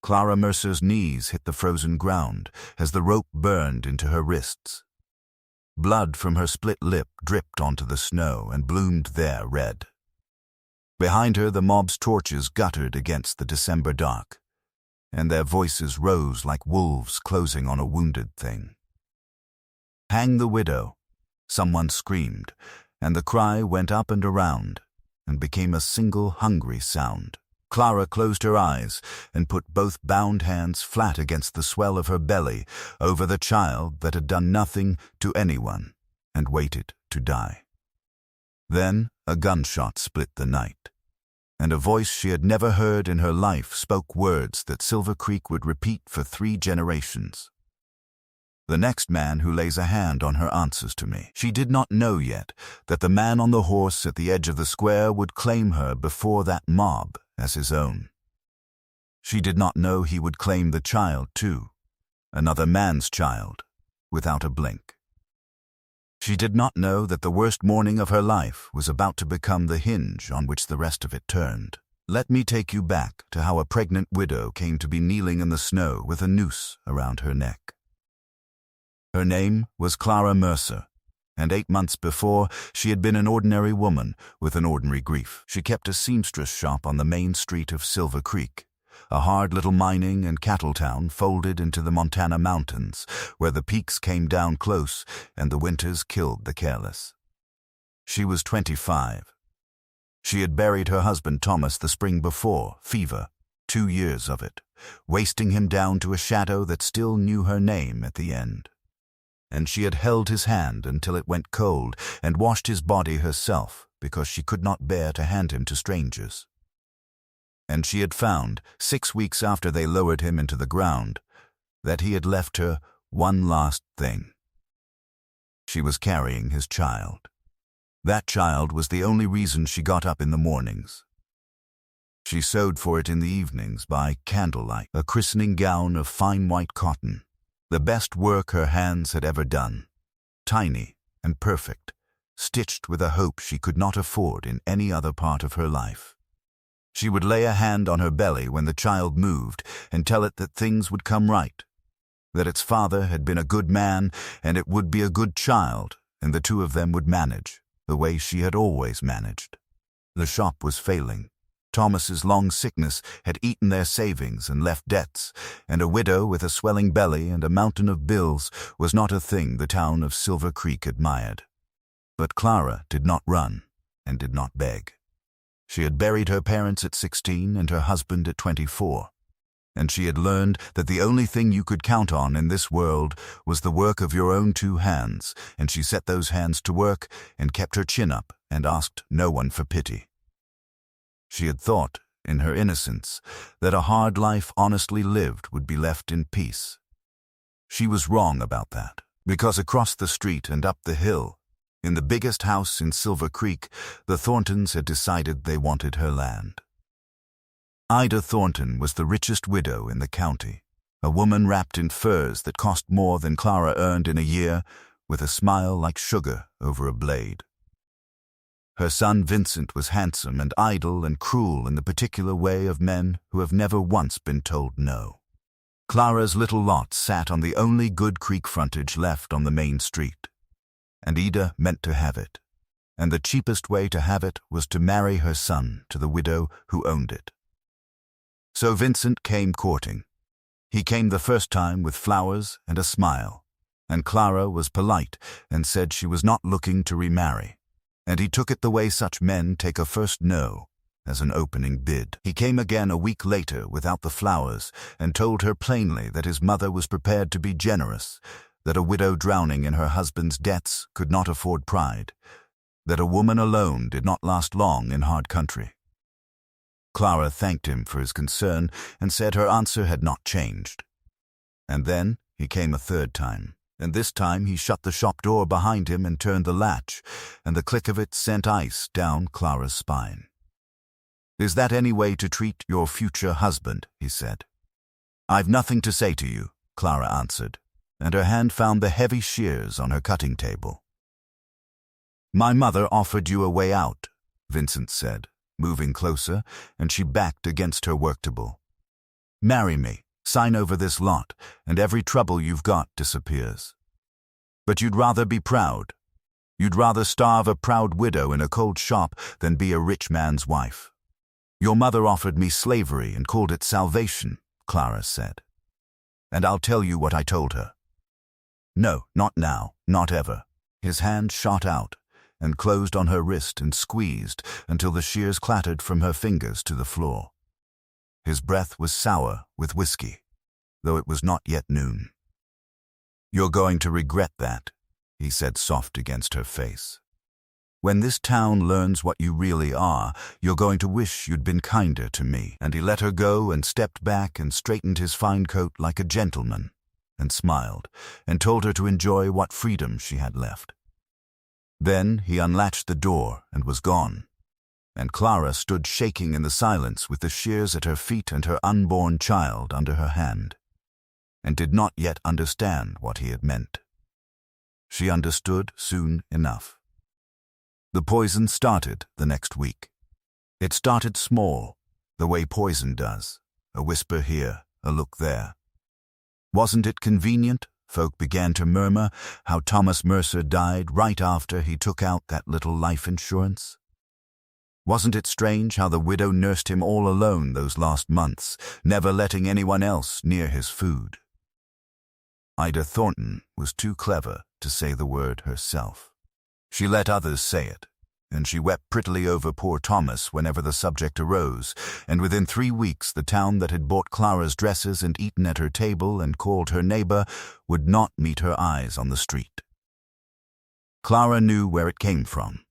Clara Mercer's knees hit the frozen ground as the rope burned into her wrists. Blood from her split lip dripped onto the snow and bloomed there red. Behind her, the mob's torches guttered against the December dark, and their voices rose like wolves closing on a wounded thing. "Hang the widow," someone screamed, and the cry went up and around and became a single hungry sound. Clara closed her eyes and put both bound hands flat against the swell of her belly over the child that had done nothing to anyone and waited to die. Then a gunshot split the night, and a voice she had never heard in her life spoke words that Silver Creek would repeat for 3 generations. "The next man who lays a hand on her answers to me." She did not know yet that the man on the horse at the edge of the square would claim her before that mob as his own. She did not know he would claim the child too, another man's child, without a blink. She did not know that the worst morning of her life was about to become the hinge on which the rest of it turned. Let me take you back to how a pregnant widow came to be kneeling in the snow with a noose around her neck. Her name was Clara Mercer, and 8 months before, she had been an ordinary woman with an ordinary grief. She kept a seamstress shop on the main street of Silver Creek, a hard little mining and cattle town folded into the Montana mountains, where the peaks came down close and the winters killed the careless. She was 25. She had buried her husband Thomas the spring before, fever, 2 years of it, wasting him down to a shadow that still knew her name at the end. And she had held his hand until it went cold and washed his body herself because she could not bear to hand him to strangers. And she had found, 6 weeks after they lowered him into the ground, that he had left her one last thing. She was carrying his child. That child was the only reason she got up in the mornings. She sewed for it in the evenings by candlelight, a christening gown of fine white cotton, the best work her hands had ever done, tiny and perfect, stitched with a hope she could not afford in any other part of her life. She would lay a hand on her belly when the child moved and tell it that things would come right, that its father had been a good man and it would be a good child, and the 2 of them would manage the way she had always managed. The shop was failing. Thomas's long sickness had eaten their savings and left debts, and a widow with a swelling belly and a mountain of bills was not a thing the town of Silver Creek admired. But Clara did not run and did not beg. She had buried her parents at 16 and her husband at 24, and she had learned that the only thing you could count on in this world was the work of your own 2 hands, and she set those hands to work and kept her chin up and asked no one for pity. She had thought, in her innocence, that a hard life honestly lived would be left in peace. She was wrong about that, because across the street and up the hill, in the biggest house in Silver Creek, the Thorntons had decided they wanted her land. Ida Thornton was the richest widow in the county, a woman wrapped in furs that cost more than Clara earned in a year, with a smile like sugar over a blade. Her son Vincent was handsome and idle and cruel in the particular way of men who have never once been told no. Clara's little lot sat on the only good creek frontage left on the main street, and Ida meant to have it, and the cheapest way to have it was to marry her son to the widow who owned it. So Vincent came courting. He came the first time with flowers and a smile, and Clara was polite and said she was not looking to remarry. And he took it the way such men take a first no, as an opening bid. He came again a week later without the flowers and told her plainly that his mother was prepared to be generous, that a widow drowning in her husband's debts could not afford pride, that a woman alone did not last long in hard country. Clara thanked him for his concern and said her answer had not changed. And then he came a 3rd time. And this time he shut the shop door behind him and turned the latch, and the click of it sent ice down Clara's spine. "Is that any way to treat your future husband?" he said. "I've nothing to say to you," Clara answered, and her hand found the heavy shears on her cutting table. "My mother offered you a way out," Vincent said, moving closer, and she backed against her worktable. Marry me, sign over this lot, and every trouble you've got disappears. But you'd rather be proud. You'd rather starve a proud widow in a cold shop than be a rich man's wife. Your mother offered me slavery and called it salvation, Clara said. And I'll tell you what I told her. No, not now, not ever. His hand shot out and closed on her wrist and squeezed until the shears clattered from her fingers to the floor. His breath was sour with whiskey, though it was not yet noon. You're going to regret that, he said soft against her face. When this town learns what you really are, you're going to wish you'd been kinder to me. And he let her go and stepped back and straightened his fine coat like a gentleman, and smiled, and told her to enjoy what freedom she had left. Then he unlatched the door and was gone, and Clara stood shaking in the silence with the shears at her feet and her unborn child under her hand, and did not yet understand what he had meant. She understood soon enough. The poison started the next week. It started small, the way poison does, a whisper here, a look there. Wasn't it convenient, folk began to murmur, how Thomas Mercer died right after he took out that little life insurance? Wasn't it strange how the widow nursed him all alone those last months, never letting anyone else near his food? Ida Thornton was too clever to say the word herself. She let others say it, and she wept prettily over poor Thomas whenever the subject arose, and within 3 weeks the town that had bought Clara's dresses and eaten at her table and called her neighbor would not meet her eyes on the street. Clara knew where it came from.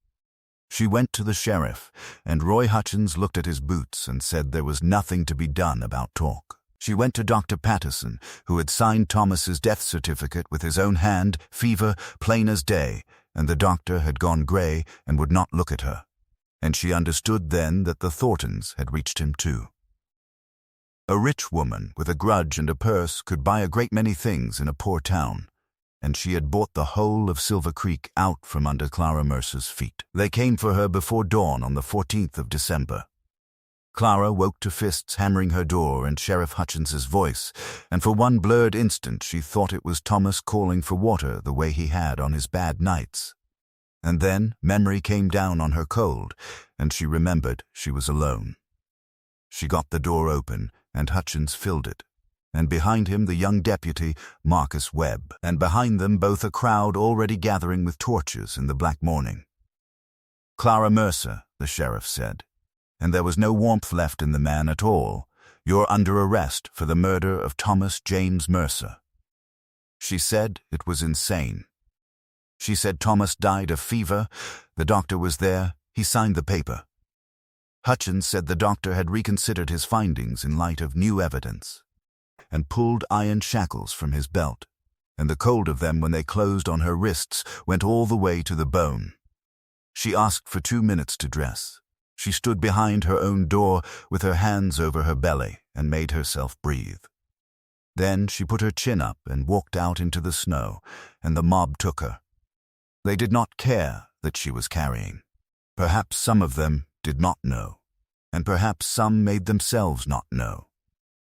She went to the sheriff, and Roy Hutchins looked at his boots and said there was nothing to be done about talk. She went to Dr. Patterson, who had signed Thomas's death certificate with his own hand, fever, plain as day, and the doctor had gone grey and would not look at her, and she understood then that the Thorntons had reached him too. A rich woman with a grudge and a purse could buy a great many things in a poor town, and she had bought the whole of Silver Creek out from under Clara Mercer's feet. They came for her before dawn on the 14th of December. Clara woke to fists hammering her door and Sheriff Hutchins's voice, and for one blurred instant she thought it was Thomas calling for water the way he had on his bad nights. And then memory came down on her cold, and she remembered she was alone. She got the door open, and Hutchins filled it, and behind him the young deputy, Marcus Webb, and behind them both a crowd already gathering with torches in the black morning. Clara Mercer, the sheriff said, and there was no warmth left in the man at all. You're under arrest for the murder of Thomas James Mercer. She said it was insane. She said Thomas died of fever. The doctor was there. He signed the paper. Hutchins said the doctor had reconsidered his findings in light of new evidence, and pulled iron shackles from his belt, and the cold of them when they closed on her wrists went all the way to the bone. She asked for 2 minutes to dress. She stood behind her own door with her hands over her belly and made herself breathe. Then she put her chin up and walked out into the snow, and the mob took her. They did not care that she was carrying. Perhaps some of them did not know, and perhaps some made themselves not know,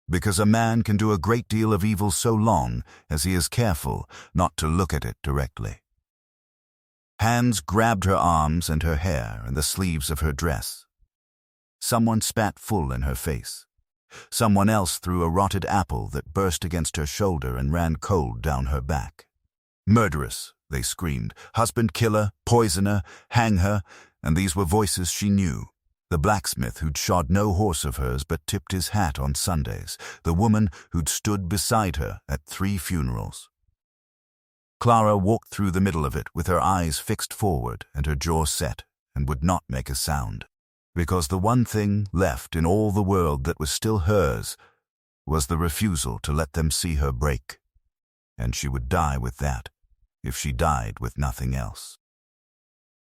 because a man can do a great deal of evil so long as he is careful not to look at it directly. Hands grabbed her arms and her hair and the sleeves of her dress. Someone spat full in her face. Someone else threw a rotted apple that burst against her shoulder and ran cold down her back. Murderess, they screamed, husband killer, poisoner, hang her, and these were voices she knew. The blacksmith who'd shod no horse of hers but tipped his hat on Sundays, the woman who'd stood beside her at 3 funerals. Clara walked through the middle of it with her eyes fixed forward and her jaw set, and would not make a sound, because the one thing left in all the world that was still hers was the refusal to let them see her break, and she would die with that, if she died with nothing else.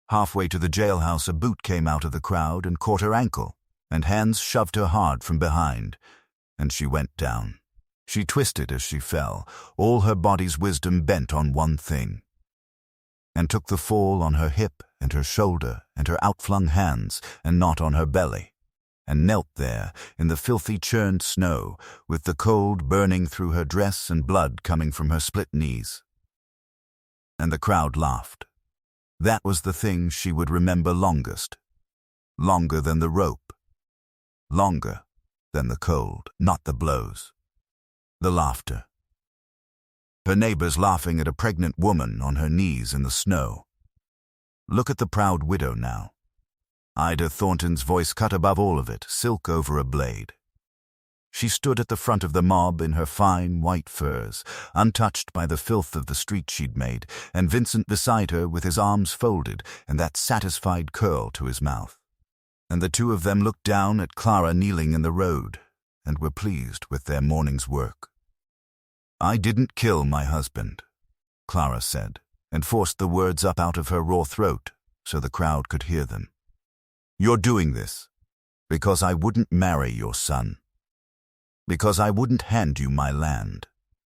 Halfway to the jailhouse a boot came out of the crowd and caught her ankle, and hands shoved her hard from behind, and she went down. She twisted as she fell, all her body's wisdom bent on one thing, and took the fall on her hip and her shoulder and her outflung hands, and not on her belly, and knelt there in the filthy churned snow, with the cold burning through her dress and blood coming from her split knees. And the crowd laughed. That was the thing she would remember longest. Longer than the rope. Longer than the cold, not the blows. The laughter. Her neighbors laughing at a pregnant woman on her knees in the snow. Look at the proud widow now. Ida Thornton's voice cut above all of it, silk over a blade. She stood at the front of the mob in her fine white furs, untouched by the filth of the street she'd made, and Vincent beside her with his arms folded and that satisfied curl to his mouth. And the two of them looked down at Clara kneeling in the road and were pleased with their morning's work. "I didn't kill my husband," Clara said, and forced the words up out of her raw throat so the crowd could hear them. "You're doing this because I wouldn't marry your son. Because I wouldn't hand you my land."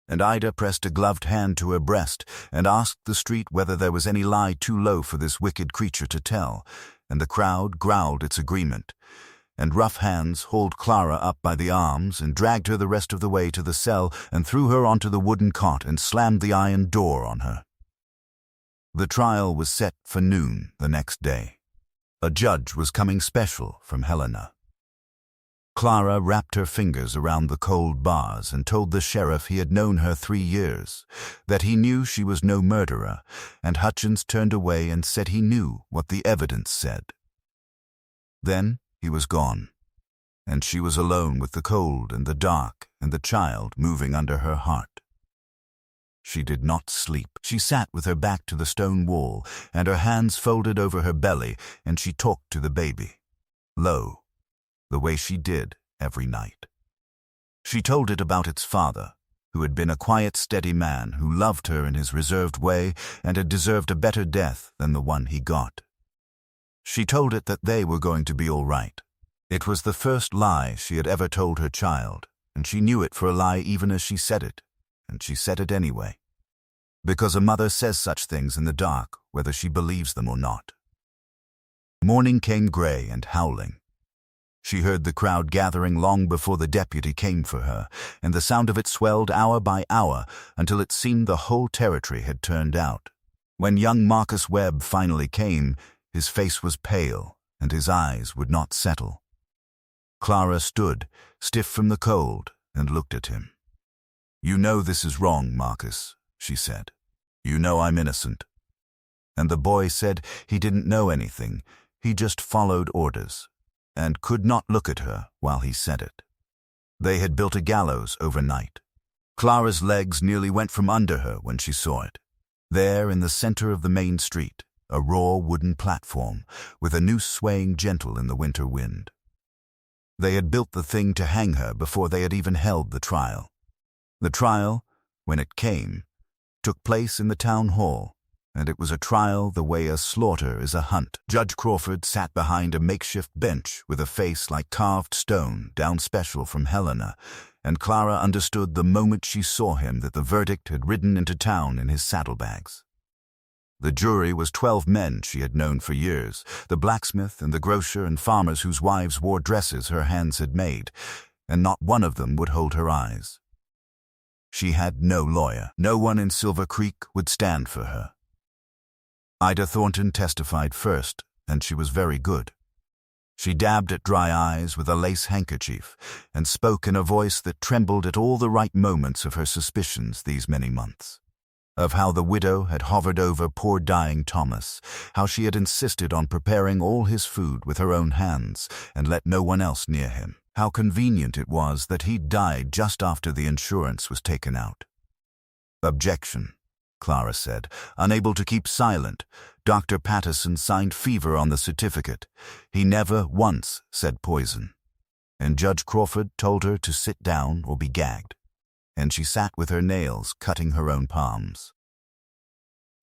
And Ida pressed a gloved hand to her breast and asked the street whether there was any lie too low for this wicked creature to tell, and the crowd growled its agreement, and rough hands hauled Clara up by the arms and dragged her the rest of the way to the cell and threw her onto the wooden cot and slammed the iron door on her. The trial was set for noon the next day. A judge was coming special from Helena. Clara wrapped her fingers around the cold bars and told the sheriff he had known her 3 years, that he knew she was no murderer, and Hutchins turned away and said he knew what the evidence said. Then he was gone, and she was alone with the cold and the dark and the child moving under her heart. She did not sleep. She sat with her back to the stone wall and her hands folded over her belly, and she talked to the baby, low, the way she did every night. She told it about its father, who had been a quiet, steady man who loved her in his reserved way and had deserved a better death than the one he got. She told it that they were going to be all right. It was the first lie she had ever told her child, and she knew it for a lie even as she said it, and she said it anyway. Because a mother says such things in the dark, whether she believes them or not. Morning came gray and howling. She heard the crowd gathering long before the deputy came for her, and the sound of it swelled hour by hour until it seemed the whole territory had turned out. When young Marcus Webb finally came, his face was pale, and his eyes would not settle. Clara stood, stiff from the cold, and looked at him. "You know this is wrong, Marcus," she said. "You know I'm innocent." And the boy said he didn't know anything, he just followed orders, and could not look at her while he said it. They had built a gallows overnight. Clara's legs nearly went from under her when she saw it. There in the center of the main street, a raw wooden platform, with a noose swaying gentle in the winter wind. They had built the thing to hang her before they had even held the trial. The trial, when it came, took place in the town hall, and it was a trial the way a slaughter is a hunt. Judge Crawford sat behind a makeshift bench with a face like carved stone, down special from Helena, and Clara understood the moment she saw him that the verdict had ridden into town in his saddlebags. The jury was 12 men she had known for years, the blacksmith and the grocer and farmers whose wives wore dresses her hands had made, and not one of them would hold her eyes. She had no lawyer. No one in Silver Creek would stand for her. Ida Thornton testified first, and she was very good. She dabbed at dry eyes with a lace handkerchief and spoke in a voice that trembled at all the right moments of her suspicions these many months. Of how the widow had hovered over poor dying Thomas, how she had insisted on preparing all his food with her own hands and let no one else near him. How convenient it was that he'd died just after the insurance was taken out. "Objection," Clara said, unable to keep silent. Dr. Patterson signed fever on the certificate. He never once said poison. And Judge Crawford told her to sit down or be gagged. And she sat with her nails cutting her own palms.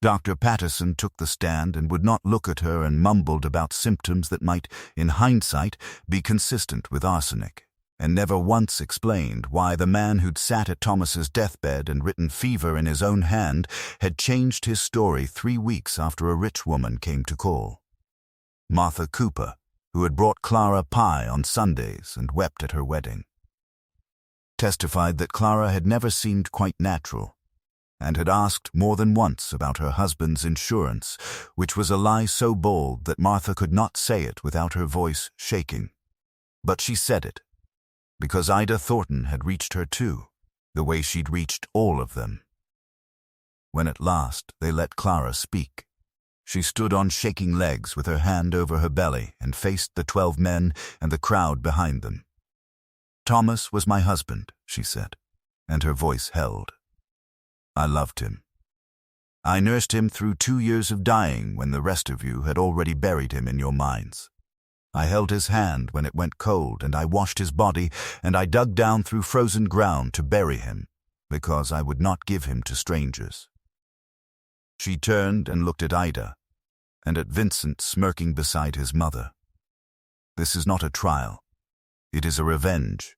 Dr. Patterson took the stand and would not look at her and mumbled about symptoms that might, in hindsight, be consistent with arsenic, and never once explained why the man who'd sat at Thomas's deathbed and written fever in his own hand had changed his story 3 weeks after a rich woman came to call. Martha Cooper, who had brought Clara pie on Sundays and wept at her wedding, testified that Clara had never seemed quite natural and had asked more than once about her husband's insurance, which was a lie so bold that Martha could not say it without her voice shaking. But she said it, because Ida Thornton had reached her too, the way she'd reached all of them. When at last they let Clara speak, she stood on shaking legs with her hand over her belly and faced the 12 men and the crowd behind them. "Thomas was my husband," she said, and her voice held. "I loved him. I nursed him through 2 years of dying when the rest of you had already buried him in your minds. I held his hand when it went cold, and I washed his body, and I dug down through frozen ground to bury him, because I would not give him to strangers." She turned and looked at Ida, and at Vincent smirking beside his mother. "This is not a trial. It is a revenge.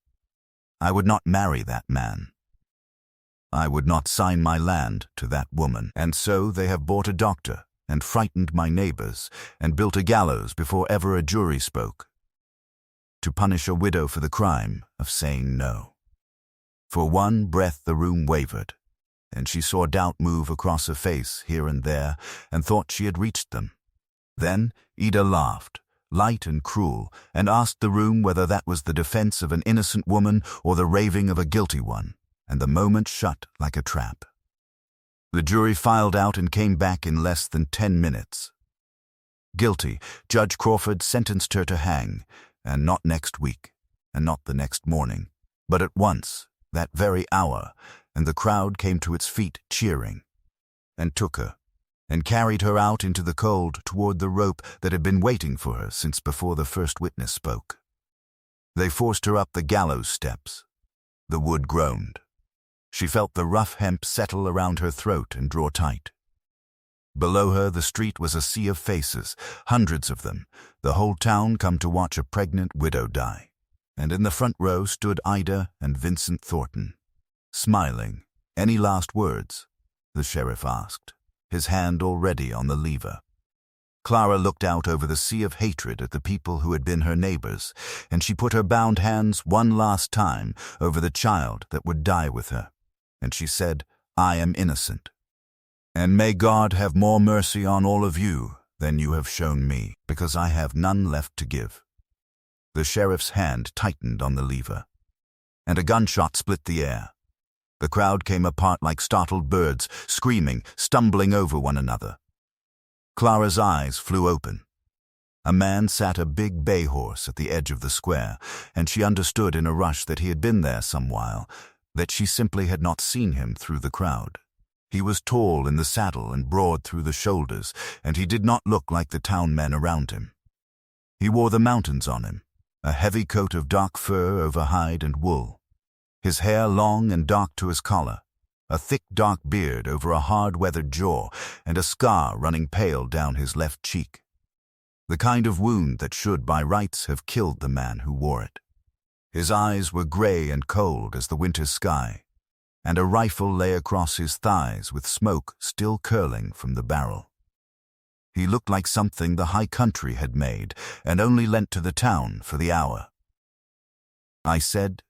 I would not marry that man. I would not sign my land to that woman, and so they have bought a doctor and frightened my neighbors and built a gallows before ever a jury spoke, to punish a widow for the crime of saying no." For one breath the room wavered, and she saw doubt move across her face here and there and thought she had reached them. Then Ida laughed, light and cruel, and asked the room whether that was the defense of an innocent woman or the raving of a guilty one, and the moment shut like a trap. The jury filed out and came back in less than 10 minutes. Guilty, Judge Crawford sentenced her to hang, and not next week, and not the next morning, but at once, that very hour, and the crowd came to its feet cheering, and took her, and carried her out into the cold toward the rope that had been waiting for her since before the first witness spoke. They forced her up the gallows steps. The wood groaned. She felt the rough hemp settle around her throat and draw tight. Below her the street was a sea of faces, hundreds of them, the whole town come to watch a pregnant widow die. And in the front row stood Ida and Vincent Thornton, smiling. "Any last words?" the sheriff asked, his hand already on the lever. Clara looked out over the sea of hatred at the people who had been her neighbors, and she put her bound hands one last time over the child that would die with her, and she said, "I am innocent. And may God have more mercy on all of you than you have shown me, because I have none left to give." The sheriff's hand tightened on the lever, and a gunshot split the air. The crowd came apart like startled birds, screaming, stumbling over one another. Clara's eyes flew open. A man sat a big bay horse at the edge of the square, and she understood in a rush that he had been there some while, that she simply had not seen him through the crowd. He was tall in the saddle and broad through the shoulders, and he did not look like the town men around him. He wore the mountains on him, a heavy coat of dark fur over hide and wool, his hair long and dark to his collar, a thick dark beard over a hard-weathered jaw, and a scar running pale down his left cheek. The kind of wound that should, by rights, have killed the man who wore it. His eyes were gray and cold as the winter sky, and a rifle lay across his thighs with smoke still curling from the barrel. He looked like something the high country had made and only lent to the town for the hour. "I said,"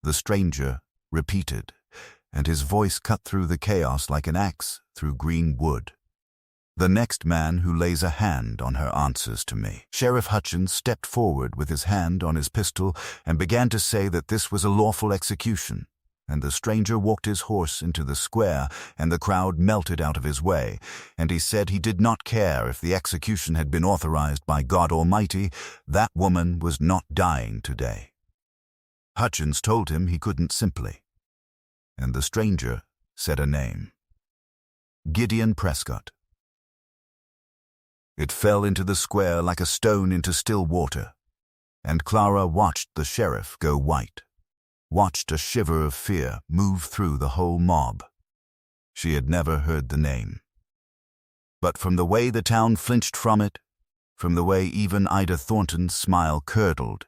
the stranger repeated, and his voice cut through the chaos like an axe through green wood. "The next man who lays a hand on her answers to me." Sheriff Hutchins stepped forward with his hand on his pistol and began to say that this was a lawful execution, and the stranger walked his horse into the square, and the crowd melted out of his way, and he said he did not care if the execution had been authorized by God Almighty, that woman was not dying today. Hutchins told him he couldn't simply, and the stranger said a name. Gideon Prescott. It fell into the square like a stone into still water, and Clara watched the sheriff go white, watched a shiver of fear move through the whole mob. She had never heard the name. But from the way the town flinched from it, from the way even Ida Thornton's smile curdled,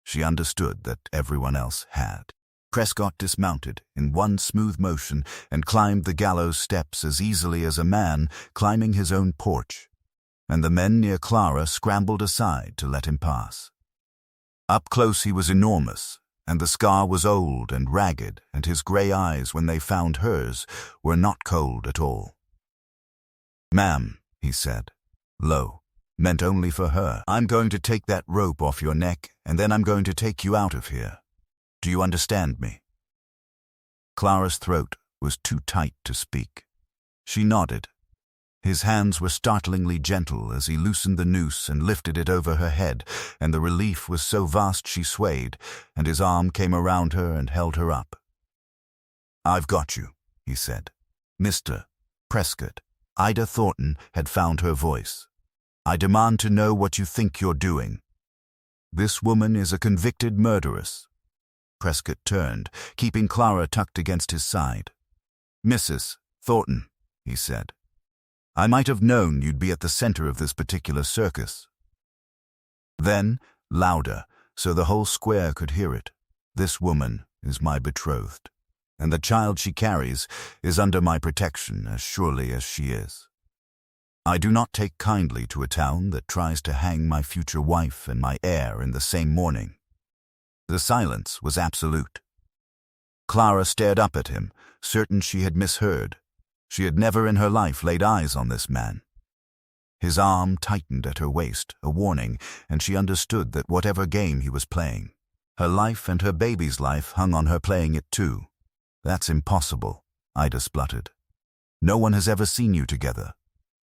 she understood that everyone else had. Prescott dismounted in one smooth motion and climbed the gallows steps as easily as a man climbing his own porch. and the men near Clara scrambled aside to let him pass. Up close he was enormous, and the scar was old and ragged, and his grey eyes, when they found hers, were not cold at all. "Ma'am," he said, low, meant only for her, "I'm going to take that rope off your neck, and then I'm going to take you out of here. Do you understand me?" Clara's throat was too tight to speak. She nodded. His hands were startlingly gentle as he loosened the noose and lifted it over her head, and the relief was so vast she swayed, and his arm came around her and held her up. "I've got you," he said. "Mr. Prescott." Ida Thornton had found her voice. "I demand to know what you think you're doing. This woman is a convicted murderess." Prescott turned, keeping Clara tucked against his side. "Mrs. Thornton," he said, "I might have known you'd be at the center of this particular circus." Then, louder, so the whole square could hear it, "This woman is my betrothed, and the child she carries is under my protection as surely as she is. I do not take kindly to a town that tries to hang my future wife and my heir in the same morning." The silence was absolute. Clara stared up at him, certain she had misheard. She had never in her life laid eyes on this man. His arm tightened at her waist, a warning, and she understood that whatever game he was playing, her life and her baby's life hung on her playing it too. "That's impossible," Ida spluttered. "No one has ever seen you together.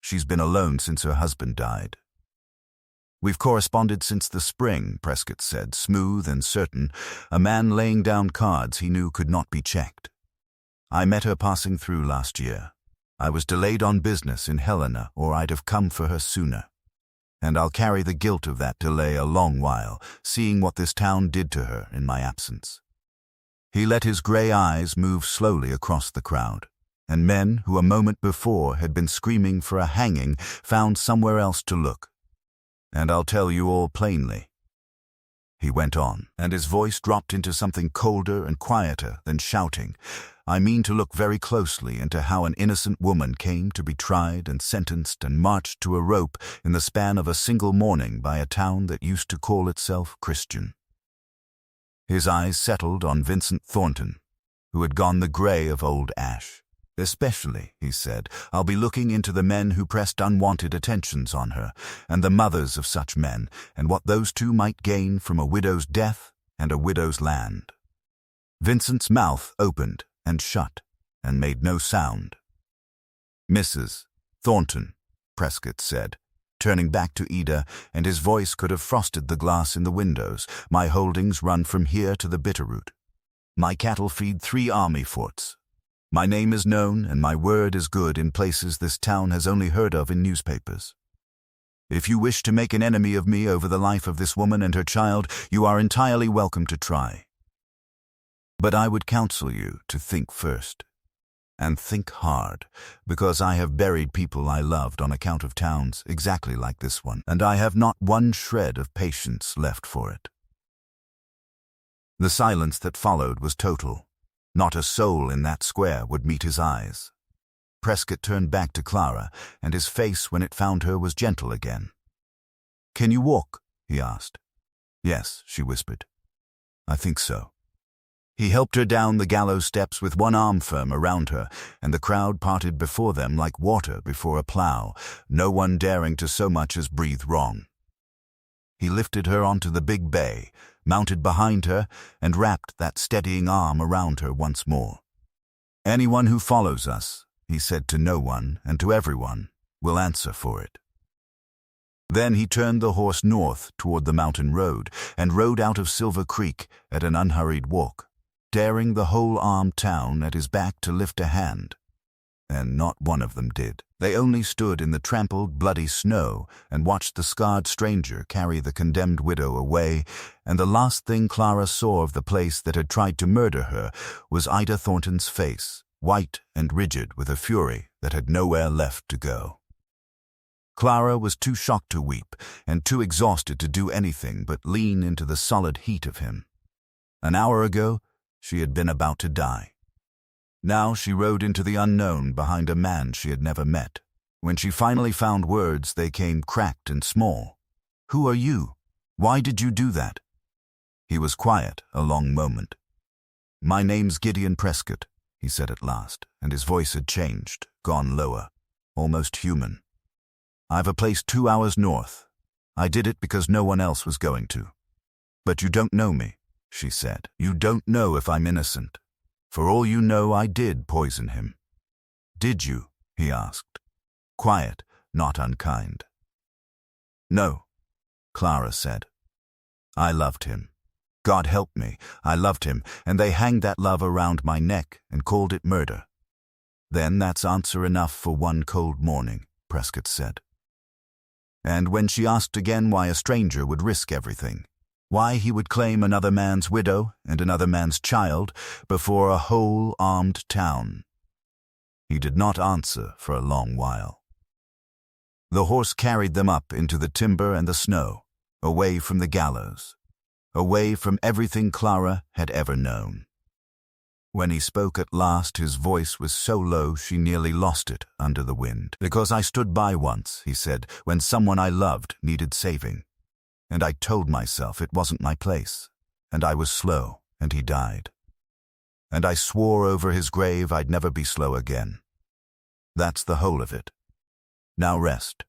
She's been alone since her husband died." "We've corresponded since the spring," Prescott said, smooth and certain, a man laying down cards he knew could not be checked. "I met her passing through last year. I was delayed on business in Helena, or I'd have come for her sooner. And I'll carry the guilt of that delay a long while, seeing what this town did to her in my absence." He let his grey eyes move slowly across the crowd, and men who a moment before had been screaming for a hanging found somewhere else to look. "And I'll tell you all plainly," he went on, and his voice dropped into something colder and quieter than shouting. "I mean to look very closely into how an innocent woman came to be tried and sentenced and marched to a rope in the span of a single morning by a town that used to call itself Christian." His eyes settled on Vincent Thornton, who had gone the grey of old ash. "Especially," he said, "I'll be looking into the men who pressed unwanted attentions on her, and the mothers of such men, and what those two might gain from a widow's death and a widow's land." Vincent's mouth opened and shut, and made no sound. "Mrs. Thornton," Prescott said, turning back to Ida, and his voice could have frosted the glass in the windows, "my holdings run from here to the Bitterroot. My cattle feed 3 army forts. My name is known, and my word is good in places this town has only heard of in newspapers. If you wish to make an enemy of me over the life of this woman and her child, you are entirely welcome to try. But I would counsel you to think first, and think hard, because I have buried people I loved on account of towns exactly like this one, and I have not one shred of patience left for it." The silence that followed was total. Not a soul in that square would meet his eyes. Prescott turned back to Clara, and his face when it found her was gentle again. "Can you walk?" he asked. "Yes," she whispered. "I think so." He helped her down the gallows steps with one arm firm around her, and the crowd parted before them like water before a plow, no one daring to so much as breathe wrong. He lifted her onto the big bay, mounted behind her, and wrapped that steadying arm around her once more. "Anyone who follows us," he said to no one and to everyone, "will answer for it." Then he turned the horse north toward the mountain road and rode out of Silver Creek at an unhurried walk, daring the whole armed town at his back to lift a hand. And not one of them did. They only stood in the trampled, bloody snow and watched the scarred stranger carry the condemned widow away, and the last thing Clara saw of the place that had tried to murder her was Ida Thornton's face, white and rigid with a fury that had nowhere left to go. Clara was too shocked to weep and too exhausted to do anything but lean into the solid heat of him. An hour ago, she had been about to die. Now she rode into the unknown behind a man she had never met, When she finally found words, they came cracked and small. "Who are you? Why did you do that?" He was quiet a long moment. "My name's Gideon Prescott," he said at last, and his voice had changed, gone lower, almost human. "I've a place 2 hours north. I did it because no one else was going to." "But you don't know me," she said. "You don't know if I'm innocent. For all you know, I did poison him." "Did you?" he asked. Quiet, not unkind. "No," Clara said. "I loved him. God help me, I loved him, and they hanged that love around my neck and called it murder." "Then that's answer enough for one cold morning," Prescott said. And when she asked again why a stranger would risk everything, why he would claim another man's widow and another man's child before a whole armed town, he did not answer for a long while. The horse carried them up into the timber and the snow, away from the gallows, away from everything Clara had ever known. When he spoke at last, his voice was so low she nearly lost it under the wind. "Because I stood by once," he said, "when someone I loved needed saving. And I told myself it wasn't my place, and I was slow, and he died. And I swore over his grave I'd never be slow again. That's the whole of it. Now rest.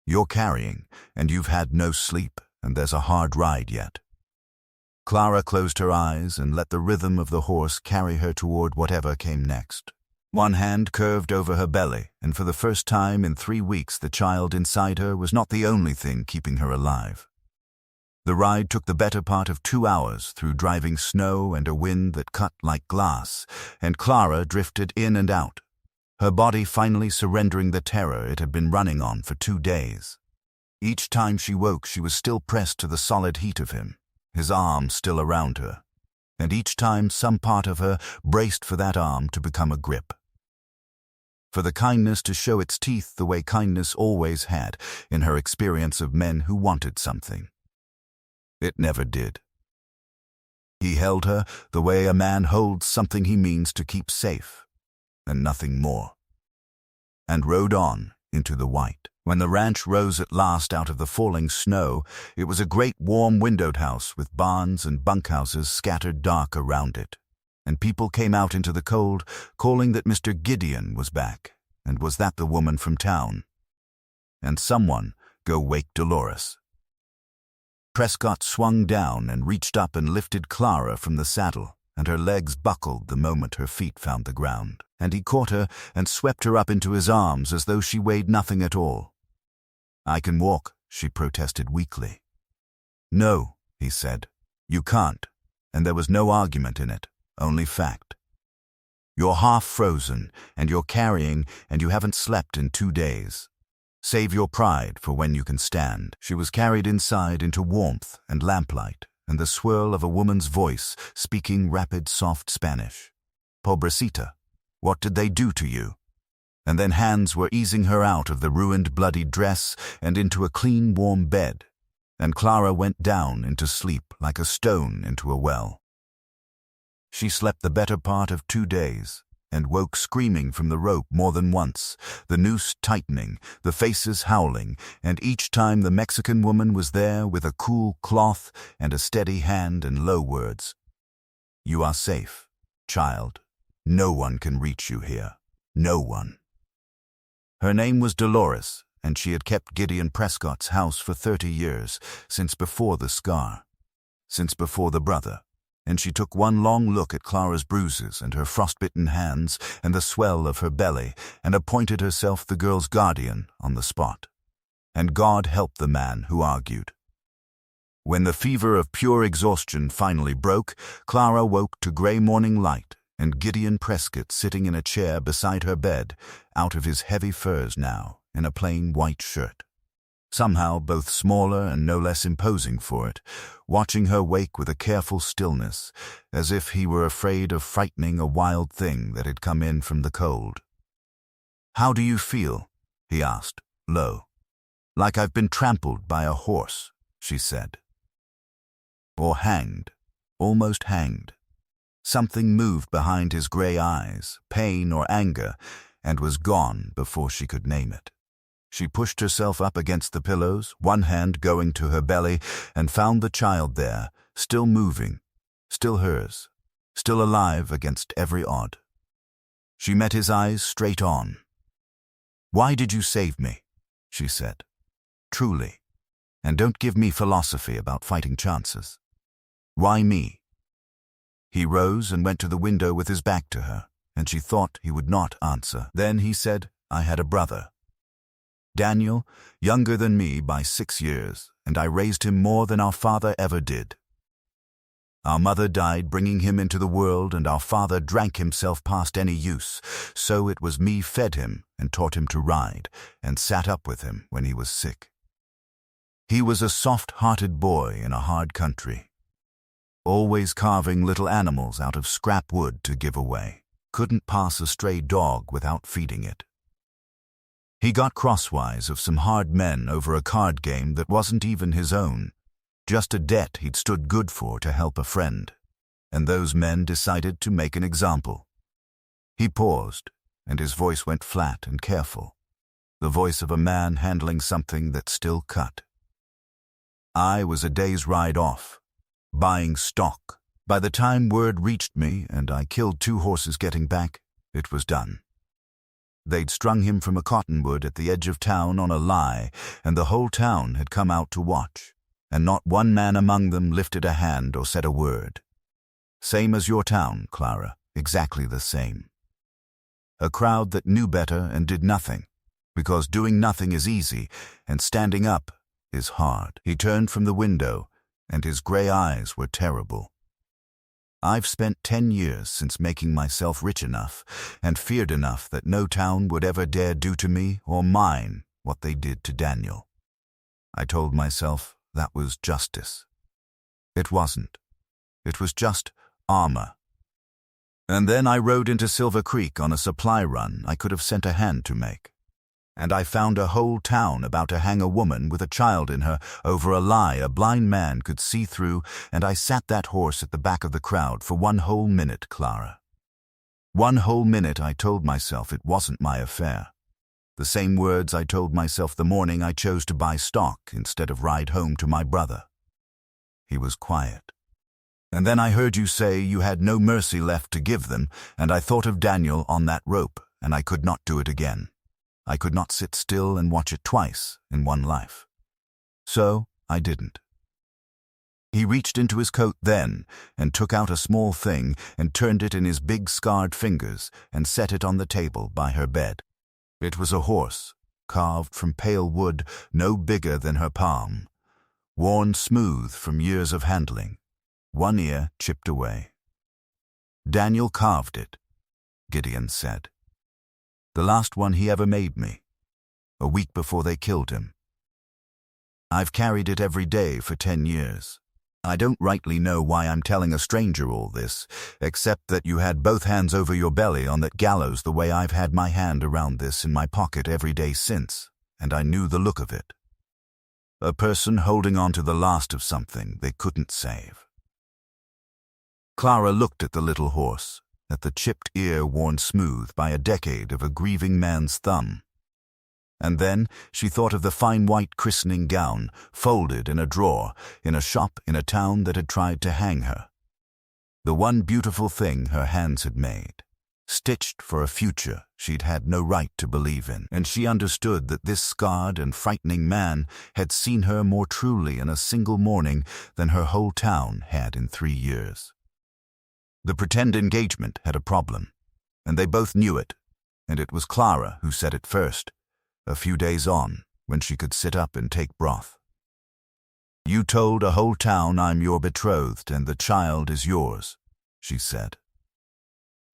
You're carrying, and you've had no sleep, and there's a hard ride yet." Clara closed her eyes and let the rhythm of the horse carry her toward whatever came next. One hand curved over her belly, and for the first time in 3 weeks the child inside her was not the only thing keeping her alive. The ride took the better part of 2 hours through driving snow and a wind that cut like glass, and Clara drifted in and out, her body finally surrendering the terror it had been running on for 2 days. Each time she woke, she was still pressed to the solid heat of him, his arm still around her, and each time some part of her braced for that arm to become a grip. For the kindness to show its teeth the way kindness always had in her experience of men who wanted something. It never did. He held her the way a man holds something he means to keep safe, and nothing more, and rode on into the white. When the ranch rose at last out of the falling snow, it was a great warm windowed house with barns and bunkhouses scattered dark around it, and people came out into the cold, calling that Mr. Gideon was back, and was that the woman from town? And someone go wake Dolores. Prescott swung down and reached up and lifted Clara from the saddle, and her legs buckled the moment her feet found the ground, and he caught her and swept her up into his arms as though she weighed nothing at all. "I can walk," she protested weakly. "No," he said, "you can't," and there was no argument in it, only fact. "You're half frozen, and you're carrying, and you haven't slept in 2 days. Save your pride for when you can stand." She was carried inside into warmth and lamplight, and the swirl of a woman's voice speaking rapid, soft Spanish. "Pobrecita, what did they do to you?" And then hands were easing her out of the ruined, bloody dress and into a clean, warm bed, and Clara went down into sleep like a stone into a well. She slept the better part of 2 days, and woke screaming from the rope more than once, the noose tightening, the faces howling, and each time the Mexican woman was there with a cool cloth and a steady hand and low words. "You are safe, child. No one can reach you here. No one." Her name was Dolores, and she had kept Gideon Prescott's house for 30 years, since before the scar, since before the brother, and she took one long look at Clara's bruises and her frostbitten hands and the swell of her belly, and appointed herself the girl's guardian on the spot. And God help the man who argued. When the fever of pure exhaustion finally broke, Clara woke to gray morning light, and Gideon Prescott sitting in a chair beside her bed, out of his heavy furs now, in a plain white shirt. Somehow both smaller and no less imposing for it, watching her wake with a careful stillness, as if he were afraid of frightening a wild thing that had come in from the cold. "How do you feel?" he asked, low. "Like I've been trampled by a horse," she said. "Or hanged, almost hanged." Something moved behind his gray eyes, pain or anger, and was gone before she could name it. She pushed herself up against the pillows, one hand going to her belly, and found the child there, still moving, still hers, still alive against every odd. She met his eyes straight on. "Why did you save me?" she said. "Truly. And don't give me philosophy about fighting chances. Why me?" He rose and went to the window with his back to her, and she thought he would not answer. Then he said, "I had a brother. Daniel, younger than me by 6 years, and I raised him more than our father ever did. Our mother died bringing him into the world, and our father drank himself past any use, so it was me fed him and taught him to ride, and sat up with him when he was sick. He was a soft-hearted boy in a hard country, always carving little animals out of scrap wood to give away. Couldn't pass a stray dog without feeding it. He got crosswise of some hard men over a card game that wasn't even his own, just a debt he'd stood good for to help a friend, and those men decided to make an example. He paused, and his voice went flat and careful, the voice of a man handling something that still cut. I was a day's ride off, buying stock. By the time word reached me and I killed 2 horses getting back, it was done. They'd strung him from a cottonwood at the edge of town on a lie, and the whole town had come out to watch, and not one man among them lifted a hand or said a word. Same as your town, Clara, exactly the same. A crowd that knew better and did nothing, because doing nothing is easy, and standing up is hard. He turned from the window, and his gray eyes were terrible. I've spent 10 years since making myself rich enough and feared enough that no town would ever dare do to me or mine what they did to Daniel. I told myself that was justice. It wasn't. It was just armor. And then I rode into Silver Creek on a supply run I could have sent a hand to make. And I found a whole town about to hang a woman with a child in her over a lie a blind man could see through, and I sat that horse at the back of the crowd for 1 whole minute, Clara. 1 whole minute I told myself it wasn't my affair. The same words I told myself the morning I chose to buy stock instead of ride home to my brother. He was quiet. And then I heard you say you had no mercy left to give them, and I thought of Daniel on that rope, and I could not do it again. I could not sit still and watch it twice in one life. So I didn't. He reached into his coat then and took out a small thing and turned it in his big scarred fingers and set it on the table by her bed. It was a horse, carved from pale wood no bigger than her palm, worn smooth from years of handling, one ear chipped away. "Daniel carved it," Gideon said. "The last one he ever made me, a week before they killed him. I've carried it every day for 10 years. I don't rightly know why I'm telling a stranger all this, except that you had both hands over your belly on that gallows the way I've had my hand around this in my pocket every day since, and I knew the look of it. A person holding on to the last of something they couldn't save." Clara looked at the little horse, at the chipped ear worn smooth by a decade of a grieving man's thumb. And then she thought of the fine white christening gown, folded in a drawer, in a shop in a town that had tried to hang her. The one beautiful thing her hands had made, stitched for a future she'd had no right to believe in, and she understood that this scarred and frightening man had seen her more truly in a single morning than her whole town had in 3 years. The pretend engagement had a problem, and they both knew it, and it was Clara who said it first, a few days on, when she could sit up and take broth. "You told a whole town I'm your betrothed and the child is yours," she said.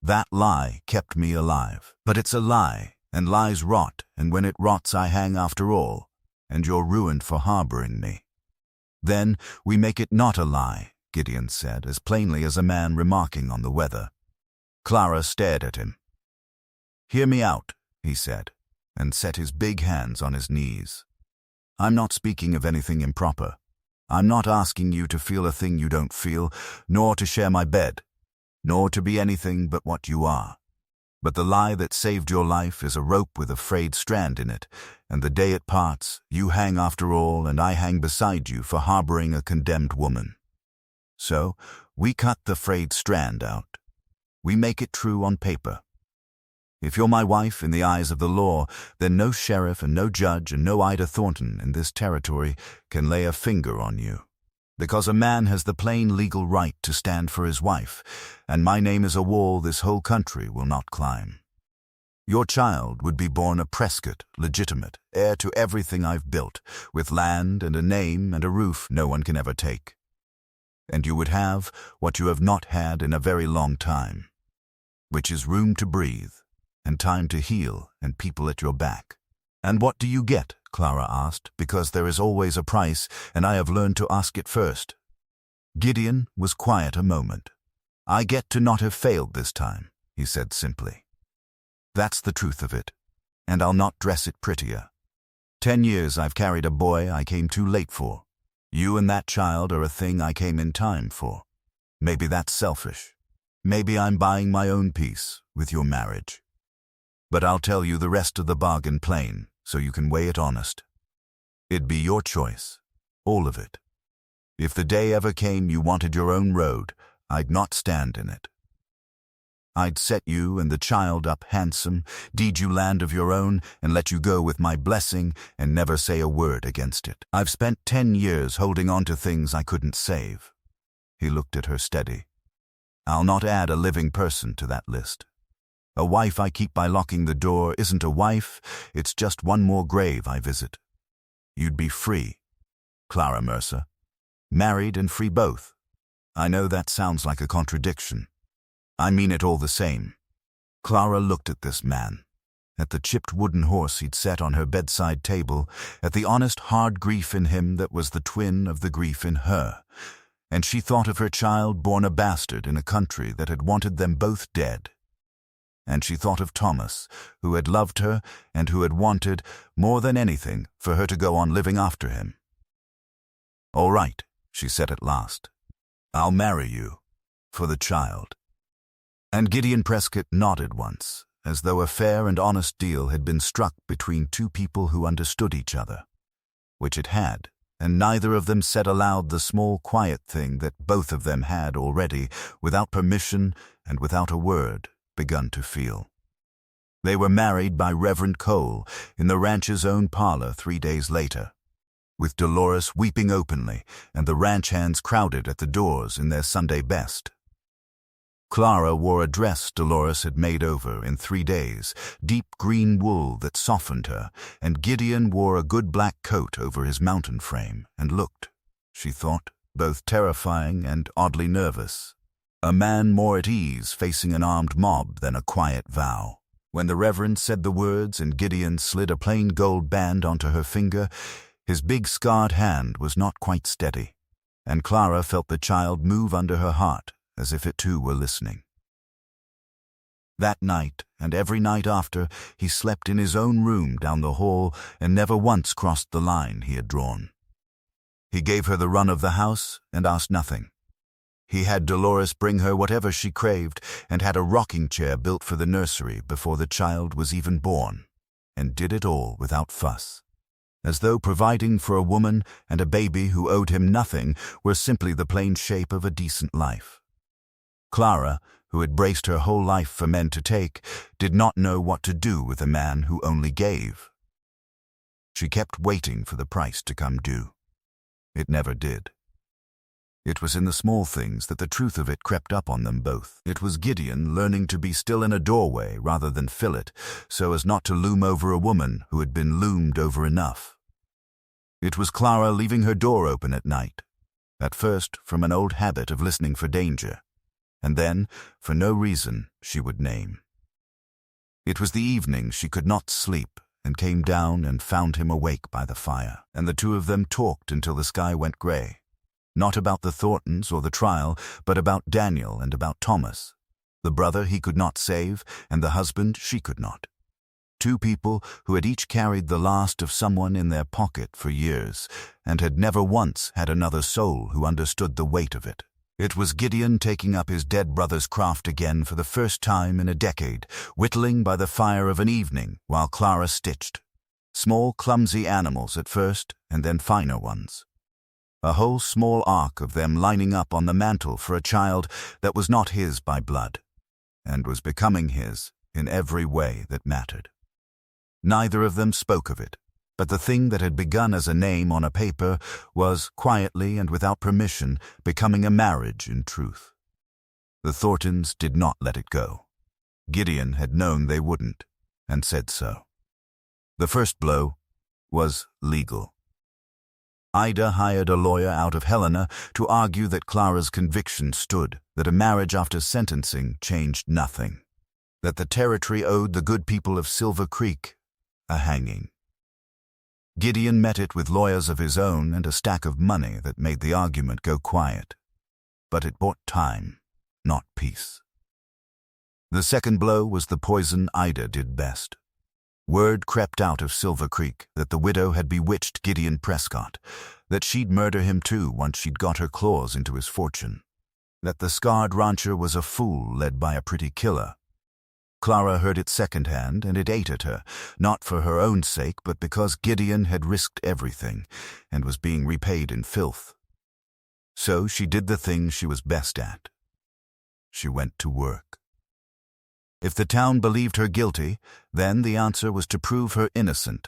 "That lie kept me alive. But it's a lie, and lies rot, and when it rots I hang after all, and you're ruined for harboring me. Then we make it not a lie," Gideon said, as plainly as a man remarking on the weather. Clara stared at him. "Hear me out," he said, and set his big hands on his knees. "I'm not speaking of anything improper. I'm not asking you to feel a thing you don't feel, nor to share my bed, nor to be anything but what you are. But the lie that saved your life is a rope with a frayed strand in it, and the day it parts, you hang after all, and I hang beside you for harboring a condemned woman. So, we cut the frayed strand out. We make it true on paper. If you're my wife in the eyes of the law, then no sheriff and no judge and no Ida Thornton in this territory can lay a finger on you. Because a man has the plain legal right to stand for his wife, and my name is a wall this whole country will not climb. Your child would be born a Prescott, legitimate, heir to everything I've built, with land and a name and a roof no one can ever take. And you would have what you have not had in a very long time, which is room to breathe, and time to heal, and people at your back. And what do you get? Clara asked, because there is always a price, and I have learned to ask it first. Gideon was quiet a moment. I get to not have failed this time, he said simply. That's the truth of it, and I'll not dress it prettier. 10 years I've carried a boy I came too late for. You and that child are a thing I came in time for. Maybe that's selfish. Maybe I'm buying my own peace with your marriage. But I'll tell you the rest of the bargain plain, so you can weigh it honest. It'd be your choice, all of it. If the day ever came you wanted your own road, I'd not stand in it. I'd set you and the child up handsome, deed you land of your own, and let you go with my blessing and never say a word against it. I've spent 10 years holding on to things I couldn't save. He looked at her steady. I'll not add a living person to that list. A wife I keep by locking the door isn't a wife, it's just one more grave I visit. You'd be free, Clara Mercer. Married and free both. I know that sounds like a contradiction. I mean it all the same. Clara looked at this man, at the chipped wooden horse he'd set on her bedside table, at the honest hard grief in him that was the twin of the grief in her, and she thought of her child born a bastard in a country that had wanted them both dead. And she thought of Thomas, who had loved her and who had wanted, more than anything, for her to go on living after him. All right, she said at last. I'll marry you, for the child. And Gideon Prescott nodded once, as though a fair and honest deal had been struck between two people who understood each other, which it had, and neither of them said aloud the small quiet thing that both of them had already, without permission and without a word, begun to feel. They were married by Reverend Cole in the ranch's own parlor 3 days later, with Dolores weeping openly and the ranch hands crowded at the doors in their Sunday best. Clara wore a dress Dolores had made over in 3 days, deep green wool that softened her, and Gideon wore a good black coat over his mountain frame and looked, she thought, both terrifying and oddly nervous. A man more at ease facing an armed mob than a quiet vow. When the Reverend said the words and Gideon slid a plain gold band onto her finger, his big scarred hand was not quite steady, and Clara felt the child move under her heart as if it too were listening. That night, and every night after, he slept in his own room down the hall and never once crossed the line he had drawn. He gave her the run of the house and asked nothing. He had Dolores bring her whatever she craved and had a rocking chair built for the nursery before the child was even born, and did it all without fuss, as though providing for a woman and a baby who owed him nothing were simply the plain shape of a decent life. Clara, who had braced her whole life for men to take, did not know what to do with a man who only gave. She kept waiting for the price to come due. It never did. It was in the small things that the truth of it crept up on them both. It was Gideon learning to be still in a doorway rather than fill it, so as not to loom over a woman who had been loomed over enough. It was Clara leaving her door open at night, at first from an old habit of listening for danger, and then, for no reason she would name. It was the evening she could not sleep and came down and found him awake by the fire, and the two of them talked until the sky went gray. Not about the Thorntons or the trial, but about Daniel and about Thomas, the brother he could not save and the husband she could not. Two people who had each carried the last of someone in their pocket for years and had never once had another soul who understood the weight of it. It was Gideon taking up his dead brother's craft again for the first time in a decade, whittling by the fire of an evening while Clara stitched. Small, clumsy animals at first, and then finer ones. A whole small arc of them lining up on the mantel for a child that was not his by blood, and was becoming his in every way that mattered. Neither of them spoke of it, but the thing that had begun as a name on a paper was, quietly and without permission, becoming a marriage in truth. The Thorntons did not let it go. Gideon had known they wouldn't, and said so. The first blow was legal. Ida hired a lawyer out of Helena to argue that Clara's conviction stood, that a marriage after sentencing changed nothing, that the territory owed the good people of Silver Creek a hanging. Gideon met it with lawyers of his own and a stack of money that made the argument go quiet. But it bought time, not peace. The second blow was the poison Ida did best. Word crept out of Silver Creek that the widow had bewitched Gideon Prescott, that she'd murder him too once she'd got her claws into his fortune, that the scarred rancher was a fool led by a pretty killer. Clara heard it secondhand, and it ate at her, not for her own sake, but because Gideon had risked everything and was being repaid in filth. So she did the thing she was best at. She went to work. If the town believed her guilty, then the answer was to prove her innocent,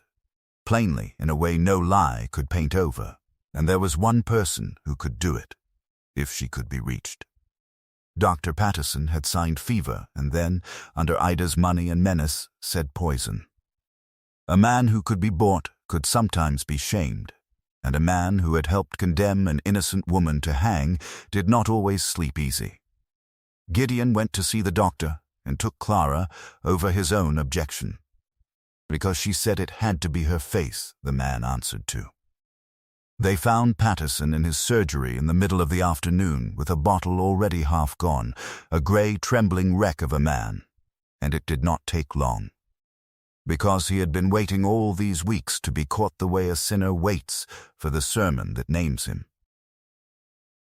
plainly in a way no lie could paint over, and there was one person who could do it, if she could be reached. Dr. Patterson had signed fever and then, under Ida's money and menace, said poison. A man who could be bought could sometimes be shamed, and a man who had helped condemn an innocent woman to hang did not always sleep easy. Gideon went to see the doctor and took Clara over his own objection, because she said it had to be her face the man answered to. They found Patterson in his surgery in the middle of the afternoon with a bottle already half gone, a grey, trembling wreck of a man, and it did not take long. Because he had been waiting all these weeks to be caught the way a sinner waits for the sermon that names him.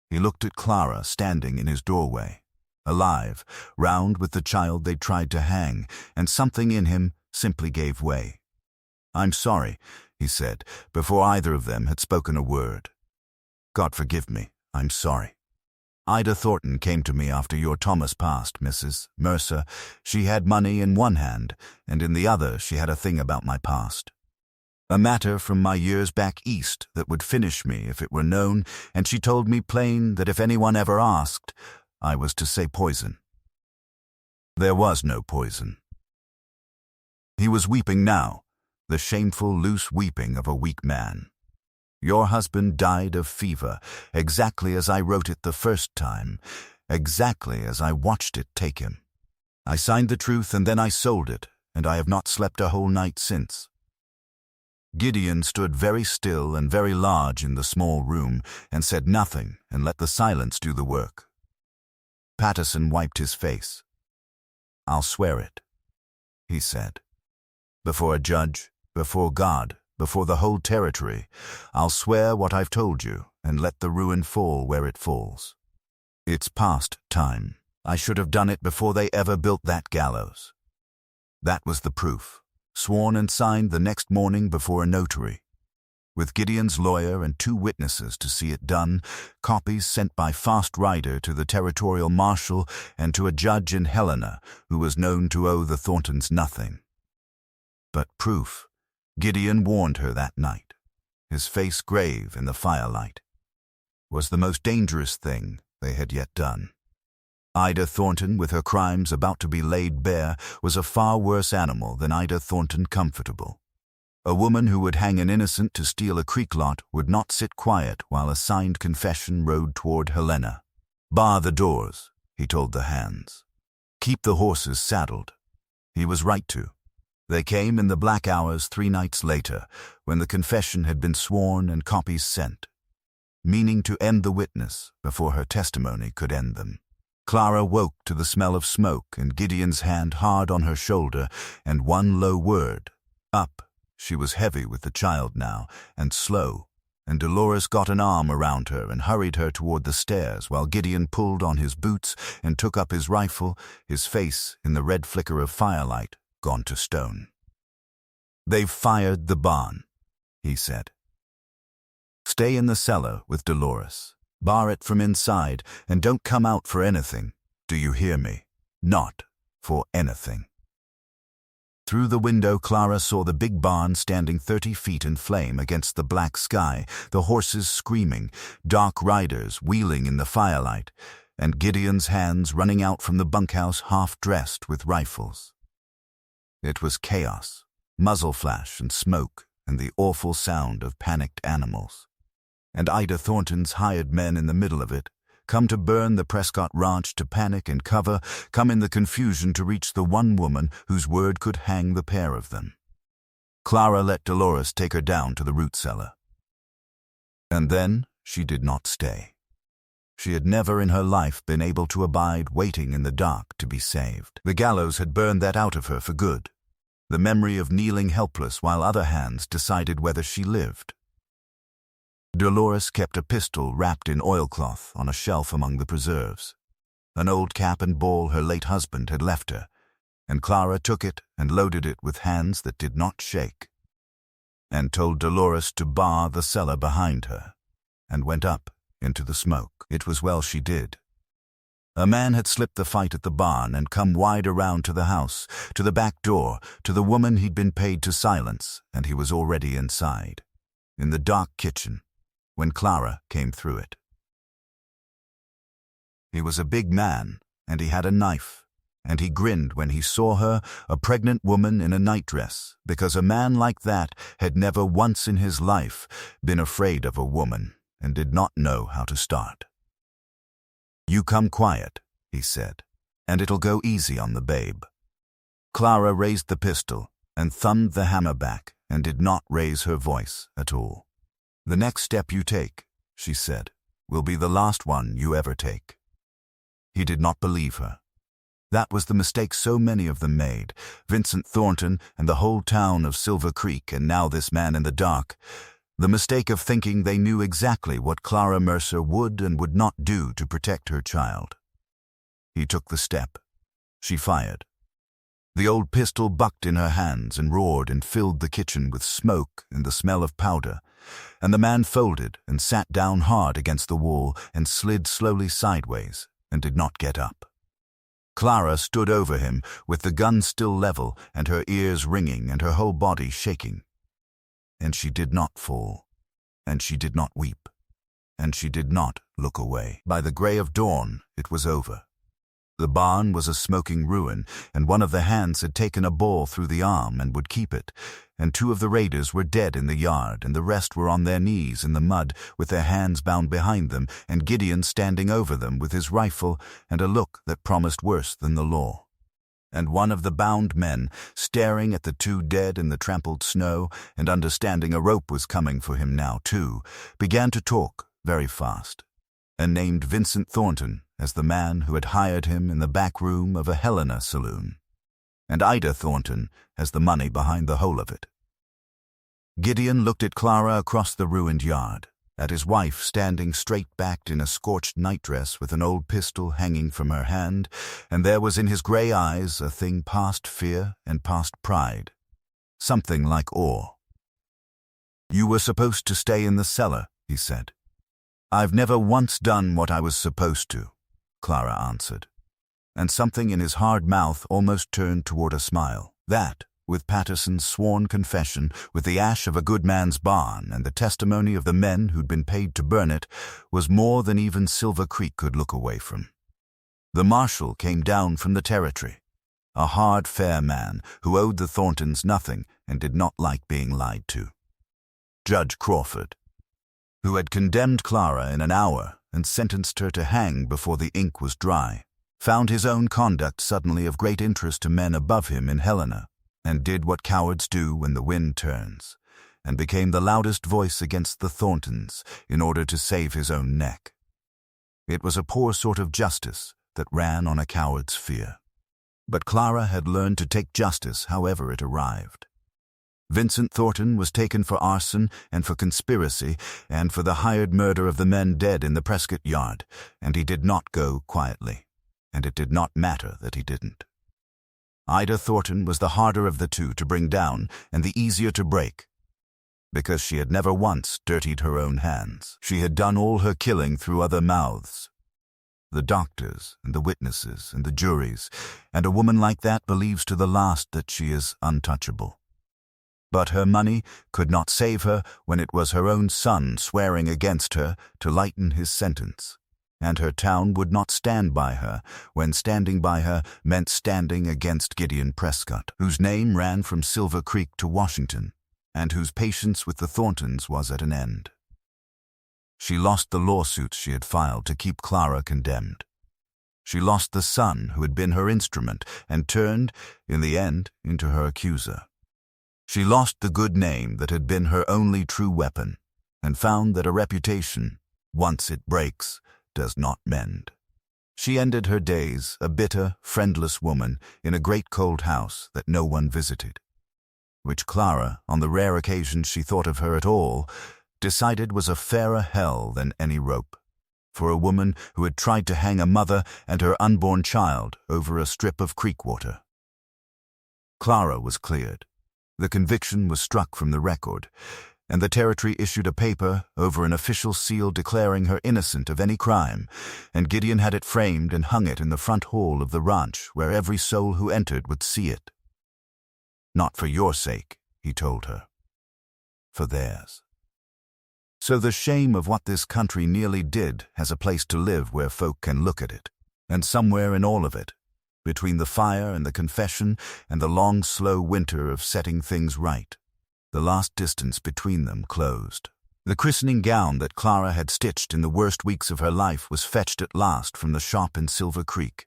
He looked at Clara standing in his doorway, alive, round with the child they'd tried to hang, and something in him simply gave way. "I'm sorry," he said, before either of them had spoken a word. "God forgive me, I'm sorry. Ida Thornton came to me after your Thomas passed, Mrs. Mercer. She had money in one hand, and in the other she had a thing about my past. A matter from my years back east that would finish me if it were known, and she told me plain that if anyone ever asked, I was to say poison. There was no poison." He was weeping now, the shameful, loose weeping of a weak man. "Your husband died of fever, exactly as I wrote it the first time, exactly as I watched it take him. I signed the truth and then I sold it, and I have not slept a whole night since." Gideon stood very still and very large in the small room, and said nothing and let the silence do the work. Patterson wiped his face. "I'll swear it," he said. "Before a judge, before God, before the whole territory, I'll swear what I've told you, and let the ruin fall where it falls. It's past time. I should have done it before they ever built that gallows." That was the proof, sworn and signed the next morning before a notary, with Gideon's lawyer and 2 witnesses to see it done, copies sent by fast rider to the territorial marshal and to a judge in Helena who was known to owe the Thorntons nothing. But proof, Gideon warned her that night, his face grave in the firelight, was the most dangerous thing they had yet done. Ida Thornton, with her crimes about to be laid bare, was a far worse animal than Ida Thornton comfortable. A woman who would hang an innocent to steal a creek lot would not sit quiet while a signed confession rode toward Helena. "Bar the doors," he told the hands. "Keep the horses saddled." He was right to. They came in the black hours 3 nights later, when the confession had been sworn and copies sent, meaning to end the witness before her testimony could end them. Clara woke to the smell of smoke and Gideon's hand hard on her shoulder, and one low word, "Up." She was heavy with the child now, and slow, and Dolores got an arm around her and hurried her toward the stairs while Gideon pulled on his boots and took up his rifle, his face, in the red flicker of firelight, gone to stone. "They've fired the barn," he said. "Stay in the cellar with Dolores. Bar it from inside, and don't come out for anything. Do you hear me? Not for anything." Through the window, Clara saw the big barn standing 30 feet in flame against the black sky, the horses screaming, dark riders wheeling in the firelight, and Gideon's hands running out from the bunkhouse half-dressed with rifles. It was chaos, muzzle flash and smoke, and the awful sound of panicked animals. And Ida Thornton's hired men in the middle of it, come to burn the Prescott ranch to panic and cover, come in the confusion to reach the one woman whose word could hang the pair of them. Clara let Dolores take her down to the root cellar. And then she did not stay. She had never in her life been able to abide waiting in the dark to be saved. The gallows had burned that out of her for good, the memory of kneeling helpless while other hands decided whether she lived. Dolores kept a pistol wrapped in oilcloth on a shelf among the preserves, an old cap and ball her late husband had left her, and Clara took it and loaded it with hands that did not shake, and told Dolores to bar the cellar behind her, and went up into the smoke. It was well she did. A man had slipped the fight at the barn and come wide around to the house, to the back door, to the woman he'd been paid to silence, and he was already inside, in the dark kitchen, when Clara came through it. He was a big man, and he had a knife, and he grinned when he saw her, a pregnant woman in a nightdress, because a man like that had never once in his life been afraid of a woman and did not know how to start. "You come quiet," he said, "and it'll go easy on the babe." Clara raised the pistol and thumbed the hammer back and did not raise her voice at all. "The next step you take," she said, "will be the last one you ever take." He did not believe her. That was the mistake so many of them made, Vincent Thornton and the whole town of Silver Creek, and now this man in the dark. The mistake of thinking they knew exactly what Clara Mercer would and would not do to protect her child. He took the step. She fired. The old pistol bucked in her hands and roared and filled the kitchen with smoke and the smell of powder, and the man folded and sat down hard against the wall and slid slowly sideways and did not get up. Clara stood over him with the gun still level and her ears ringing and her whole body shaking. And she did not fall, and she did not weep, and she did not look away. By the gray of dawn, it was over. The barn was a smoking ruin, and one of the hands had taken a ball through the arm and would keep it, and 2 of the raiders were dead in the yard, and the rest were on their knees in the mud with their hands bound behind them, and Gideon standing over them with his rifle and a look that promised worse than the law. And one of the bound men, staring at the 2 dead in the trampled snow and understanding a rope was coming for him now too, began to talk very fast, and named Vincent Thornton as the man who had hired him in the back room of a Helena saloon, and Ida Thornton as the money behind the whole of it. Gideon looked at Clara across the ruined yard, at his wife standing straight-backed in a scorched nightdress with an old pistol hanging from her hand, and there was in his grey eyes a thing past fear and past pride, something like awe. "You were supposed to stay in the cellar," he said. "I've never once done what I was supposed to," Clara answered, and something in his hard mouth almost turned toward a smile. That, with Patterson's sworn confession, with the ash of a good man's barn and the testimony of the men who'd been paid to burn it, was more than even Silver Creek could look away from. The marshal came down from the territory, a hard, fair man who owed the Thorntons nothing and did not like being lied to. Judge Crawford, who had condemned Clara in an hour and sentenced her to hang before the ink was dry, found his own conduct suddenly of great interest to men above him in Helena, and did what cowards do when the wind turns, and became the loudest voice against the Thorntons in order to save his own neck. It was a poor sort of justice that ran on a coward's fear. But Clara had learned to take justice however it arrived. Vincent Thornton was taken for arson and for conspiracy and for the hired murder of the men dead in the Prescott yard, and he did not go quietly, and it did not matter that he didn't. Ida Thornton was the harder of the two to bring down and the easier to break, because she had never once dirtied her own hands. She had done all her killing through other mouths. The doctors and the witnesses and the juries, and a woman like that believes to the last that she is untouchable. But her money could not save her when it was her own son swearing against her to lighten his sentence, and her town would not stand by her when standing by her meant standing against Gideon Prescott, whose name ran from Silver Creek to Washington, and whose patience with the Thorntons was at an end. She lost the lawsuits she had filed to keep Clara condemned. She lost the son who had been her instrument and turned, in the end, into her accuser. She lost the good name that had been her only true weapon, and found that a reputation, once it breaks, does not mend. She ended her days a bitter, friendless woman in a great cold house that no one visited, which Clara, on the rare occasions she thought of her at all, decided was a fairer hell than any rope, for a woman who had tried to hang a mother and her unborn child over a strip of creek water. Clara was cleared. The conviction was struck from the record, and the territory issued a paper over an official seal declaring her innocent of any crime, and Gideon had it framed and hung it in the front hall of the ranch where every soul who entered would see it. "Not for your sake," he told her, "for theirs." So the shame of what this country nearly did has a place to live where folk can look at it, and somewhere in all of it, between the fire and the confession and the long, slow winter of setting things right, the last distance between them closed. The christening gown that Clara had stitched in the worst weeks of her life was fetched at last from the shop in Silver Creek,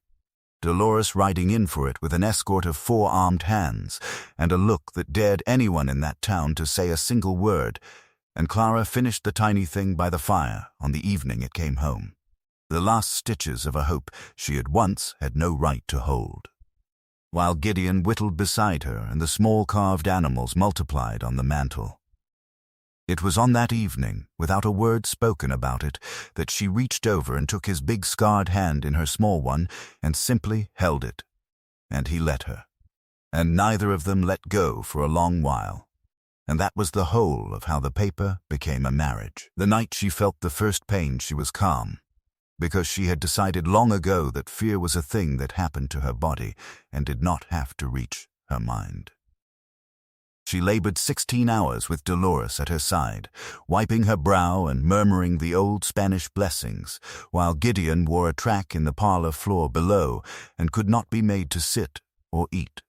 Dolores riding in for it with an escort of 4 armed hands and a look that dared anyone in that town to say a single word, and Clara finished the tiny thing by the fire on the evening it came home, the last stitches of a hope she had once had no right to hold, while Gideon whittled beside her and the small carved animals multiplied on the mantel. It was on that evening, without a word spoken about it, that she reached over and took his big scarred hand in her small one and simply held it, and he let her, and neither of them let go for a long while. And that was the whole of how the paper became a marriage. The night she felt the first pain she was calm, because she had decided long ago that fear was a thing that happened to her body and did not have to reach her mind. She labored 16 hours with Dolores at her side, wiping her brow and murmuring the old Spanish blessings, while Gideon wore a track in the parlor floor below and could not be made to sit or eat.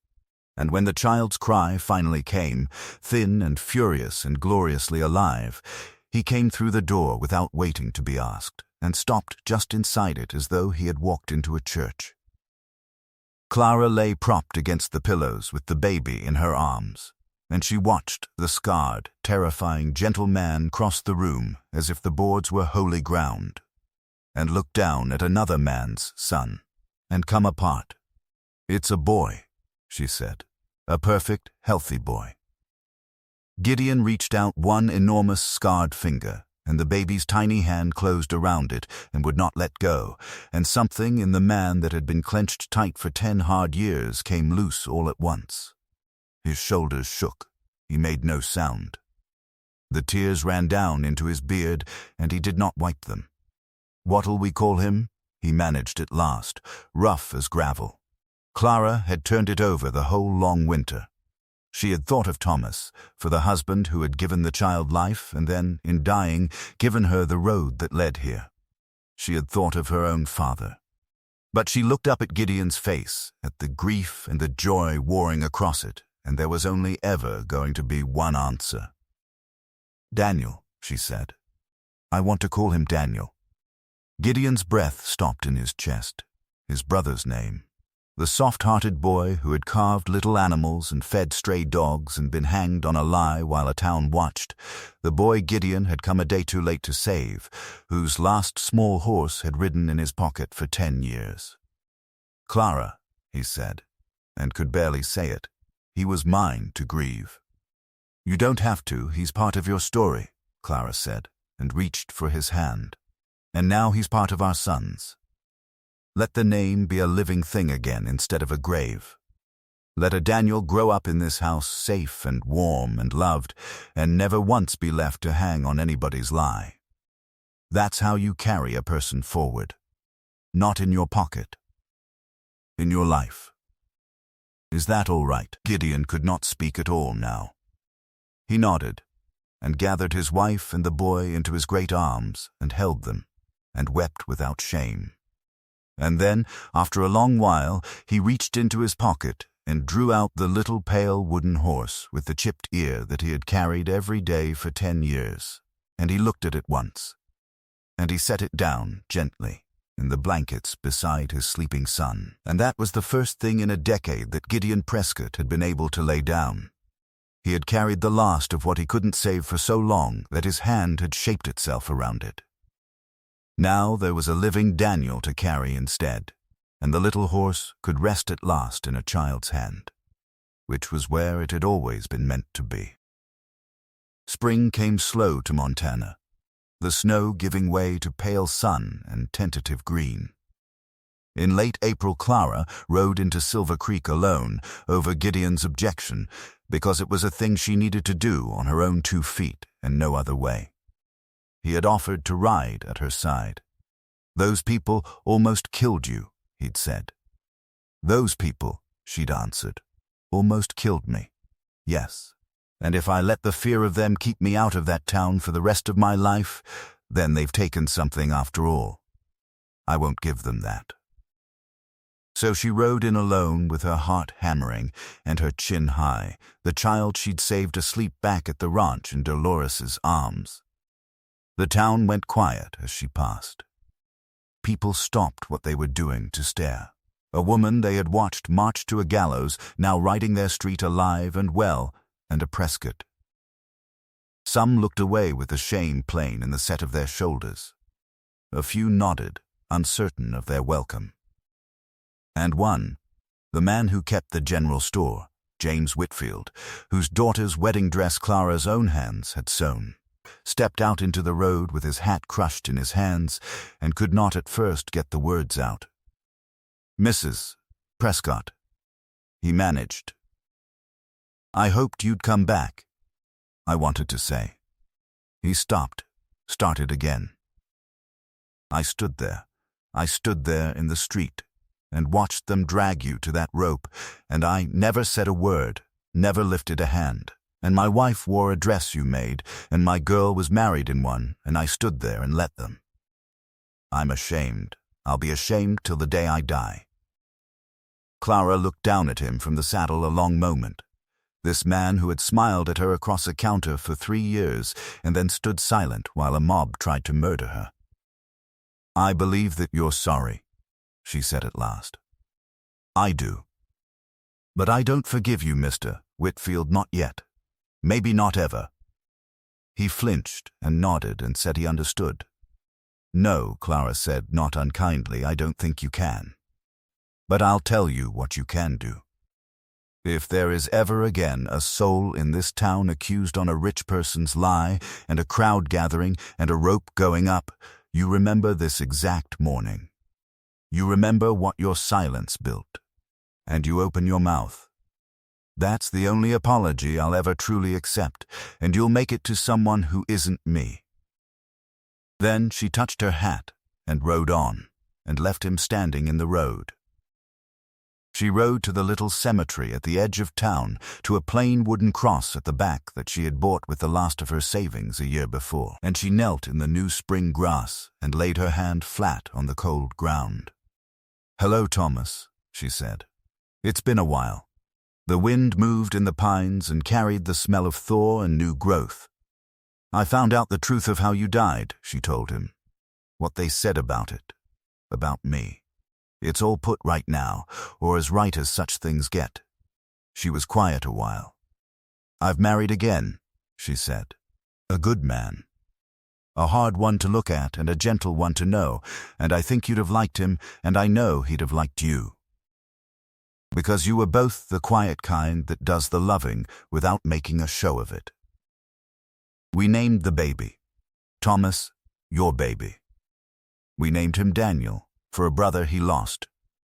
And when the child's cry finally came, thin and furious and gloriously alive, he came through the door without waiting to be asked, and stopped just inside it as though he had walked into a church. Clara lay propped against the pillows with the baby in her arms, and she watched the scarred, terrifying, gentle man cross the room as if the boards were holy ground, and look down at another man's son, and come apart. "It's a boy," she said, "a perfect, healthy boy." Gideon reached out one enormous scarred finger, and the baby's tiny hand closed around it and would not let go, and something in the man that had been clenched tight for 10 hard years came loose all at once. His shoulders shook. He made no sound. The tears ran down into his beard, and he did not wipe them. "What'll we call him?" he managed at last, rough as gravel. Clara had turned it over the whole long winter. She had thought of Thomas, for the husband who had given the child life and then, in dying, given her the road that led here. She had thought of her own father. But she looked up at Gideon's face, at the grief and the joy warring across it, and there was only ever going to be one answer. "Daniel," she said. "I want to call him Daniel." Gideon's breath stopped in his chest. His brother's name. The soft-hearted boy who had carved little animals and fed stray dogs and been hanged on a lie while a town watched, the boy Gideon had come a day too late to save, whose last small horse had ridden in his pocket for 10 years. "Clara," he said, and could barely say it. He was mine to grieve. You don't have to, he's part of your story, Clara said, and reached for his hand. And now he's part of our son's. Let the name be a living thing again instead of a grave. Let a Daniel grow up in this house safe and warm and loved, and never once be left to hang on anybody's lie. That's how you carry a person forward. Not in your pocket. In your life. Is that all right? Gideon could not speak at all now. He nodded, and gathered his wife and the boy into his great arms, and held them, and wept without shame. And then, after a long while, he reached into his pocket and drew out the little pale wooden horse with the chipped ear that he had carried every day for 10 years, and he looked at it once, and he set it down gently in the blankets beside his sleeping son. And that was the first thing in a decade that Gideon Prescott had been able to lay down. He had carried the last of what he couldn't save for so long that his hand had shaped itself around it. Now there was a living Daniel to carry instead, and the little horse could rest at last in a child's hand, which was where it had always been meant to be. Spring came slow to Montana, the snow giving way to pale sun and tentative green. In late April, Clara rode into Silver Creek alone over Gideon's objection, because it was a thing she needed to do on her own 2 feet and no other way. He had offered to ride at her side. Those people almost killed you, he'd said. Those people, she'd answered, almost killed me. Yes, and if I let the fear of them keep me out of that town for the rest of my life, then they've taken something after all. I won't give them that. So she rode in alone with her heart hammering and her chin high, the child she'd saved asleep back at the ranch in Dolores's arms. The town went quiet as she passed. People stopped what they were doing to stare. A woman they had watched march to a gallows, now riding their street alive and well, and a Prescott. Some looked away with the shame plain in the set of their shoulders. A few nodded, uncertain of their welcome. And one, the man who kept the general store, James Whitfield, whose daughter's wedding dress Clara's own hands had sewn, stepped out into the road with his hat crushed in his hands and could not at first get the words out. "Mrs. Prescott," he managed. "I hoped you'd come back," I wanted to say. He stopped, started again. I stood there in the street, and watched them drag you to that rope, and I never said a word, never lifted a hand. And my wife wore a dress you made, and my girl was married in one, and I stood there and let them. I'm ashamed. I'll be ashamed till the day I die. Clara looked down at him from the saddle a long moment. This man who had smiled at her across a counter for 3 years and then stood silent while a mob tried to murder her. "I believe that you're sorry," she said at last. "I do. But I don't forgive you, Mr. Whitfield, not yet. Maybe not ever." He flinched and nodded and said he understood. "No," Clara said, not unkindly, "I don't think you can. But I'll tell you what you can do. If there is ever again a soul in this town accused on a rich person's lie and a crowd gathering and a rope going up, you remember this exact morning. You remember what your silence built, and you open your mouth. That's the only apology I'll ever truly accept, and you'll make it to someone who isn't me." Then she touched her hat and rode on, and left him standing in the road. She rode to the little cemetery at the edge of town, to a plain wooden cross at the back that she had bought with the last of her savings a year before, and she knelt in the new spring grass and laid her hand flat on the cold ground. "Hello, Thomas," she said. "It's been a while." The wind moved in the pines and carried the smell of thaw and new growth. "I found out the truth of how you died," she told him. "What they said about it. About me. It's all put right now, or as right as such things get." She was quiet a while. "I've married again," she said. "A good man. A hard one to look at and a gentle one to know, and I think you'd have liked him, and I know he'd have liked you." because you were both the quiet kind that does the loving without making a show of it. We named the baby. Thomas, your baby. We named him Daniel, for a brother he lost,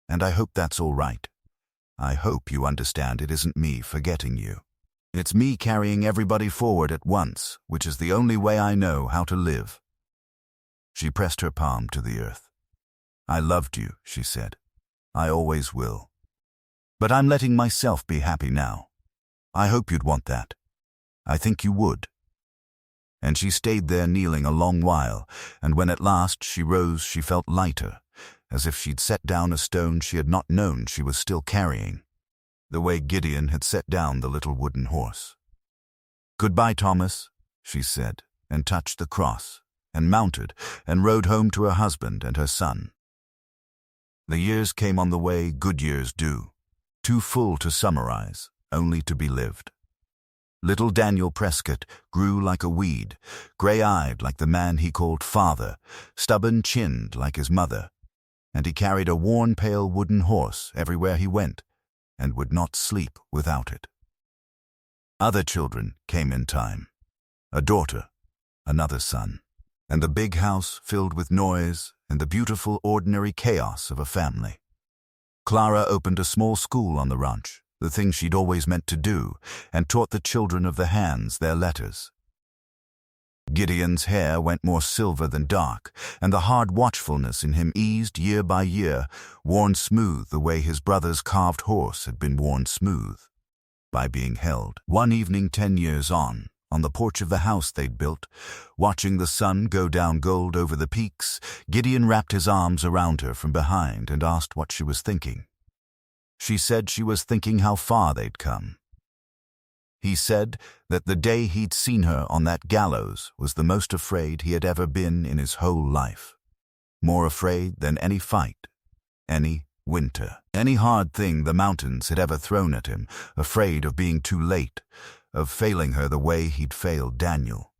and I hope that's all right. I hope you understand it isn't me forgetting you. It's me carrying everybody forward at once, which is the only way I know how to live. She pressed her palm to the earth. I loved you, she said. I always will. But I'm letting myself be happy now. I hope you'd want that. I think you would. And she stayed there kneeling a long while, and when at last she rose she felt lighter, as if she'd set down a stone she had not known she was still carrying, the way Gideon had set down the little wooden horse. Goodbye, Thomas, she said, and touched the cross, and mounted, and rode home to her husband and her son. The years came on the way good years do, too full to summarize, only to be lived. Little Daniel Prescott grew like a weed, gray-eyed like the man he called father, stubborn-chinned like his mother, and he carried a worn pale wooden horse everywhere he went, and would not sleep without it. Other children came in time, a daughter, another son, and the big house filled with noise and the beautiful ordinary chaos of a family. Clara opened a small school on the ranch, the thing she'd always meant to do, and taught the children of the hands their letters. Gideon's hair went more silver than dark, and the hard watchfulness in him eased year by year, worn smooth the way his brother's carved horse had been worn smooth, by being held. One evening 10 years on the porch of the house they'd built, watching the sun go down gold over the peaks, Gideon wrapped his arms around her from behind and asked what she was thinking. She said she was thinking how far they'd come. He said that the day he'd seen her on that gallows was the most afraid he had ever been in his whole life. More afraid than any fight, any winter, any hard thing the mountains had ever thrown at him, afraid of being too late, of failing her the way he'd failed Daniel.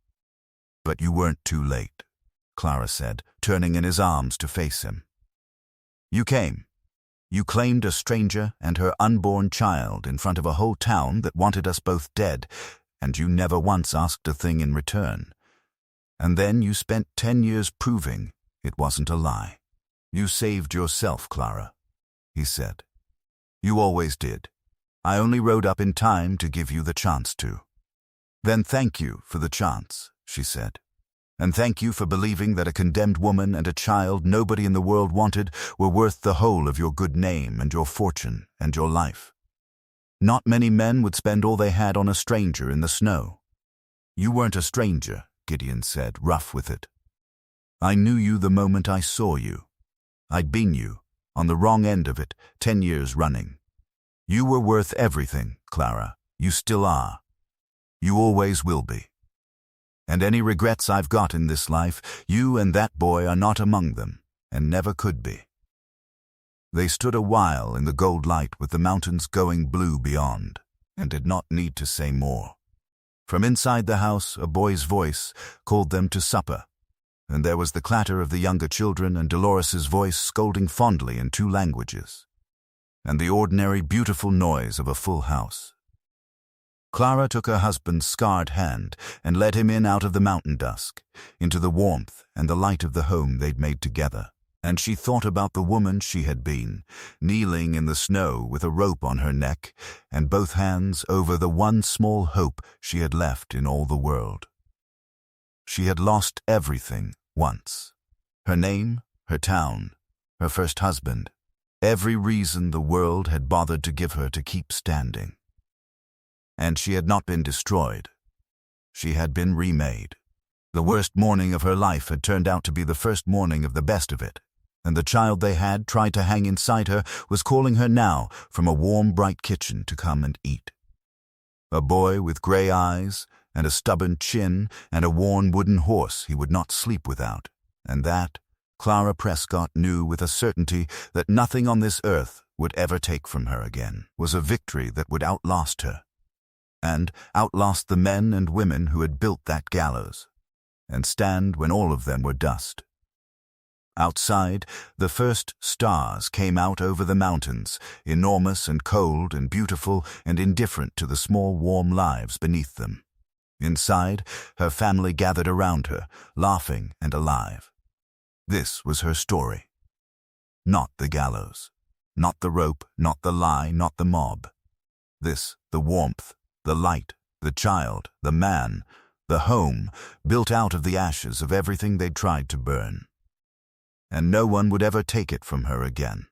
But you weren't too late, Clara said, turning in his arms to face him. You came. You claimed a stranger and her unborn child in front of a whole town that wanted us both dead, and you never once asked a thing in return. And then you spent 10 years proving it wasn't a lie. You saved yourself, Clara, he said. You always did. I only rode up in time to give you the chance to. Then thank you for the chance, she said. And thank you for believing that a condemned woman and a child nobody in the world wanted were worth the whole of your good name and your fortune and your life. Not many men would spend all they had on a stranger in the snow. You weren't a stranger, Gideon said, rough with it. I knew you the moment I saw you. I'd been you, on the wrong end of it, 10 years running. You were worth everything, Clara. You still are. You always will be. And any regrets I've got in this life, you and that boy are not among them, and never could be. They stood a while in the gold light with the mountains going blue beyond, and did not need to say more. From inside the house a boy's voice called them to supper, and there was the clatter of the younger children and Dolores's voice scolding fondly in 2 languages, and the ordinary beautiful noise of a full house. Clara took her husband's scarred hand and led him in out of the mountain dusk, into the warmth and the light of the home they'd made together, and she thought about the woman she had been, kneeling in the snow with a rope on her neck and both hands over the one small hope she had left in all the world. She had lost everything once. Her name, her town, her first husband, every reason the world had bothered to give her to keep standing. And she had not been destroyed. She had been remade. The worst morning of her life had turned out to be the first morning of the best of it, and the child they had tried to hang inside her was calling her now from a warm, bright kitchen to come and eat. A boy with gray eyes and a stubborn chin and a worn wooden horse he would not sleep without, and that, Clara Prescott knew with a certainty that nothing on this earth would ever take from her again, was a victory that would outlast her, and outlast the men and women who had built that gallows, and stand when all of them were dust. Outside, the first stars came out over the mountains, enormous and cold and beautiful and indifferent to the small warm lives beneath them. Inside, her family gathered around her, laughing and alive. This was her story. Not the gallows. Not the rope, not the lie, not the mob. This, the warmth, the light, the child, the man, the home, built out of the ashes of everything they'd tried to burn. And no one would ever take it from her again.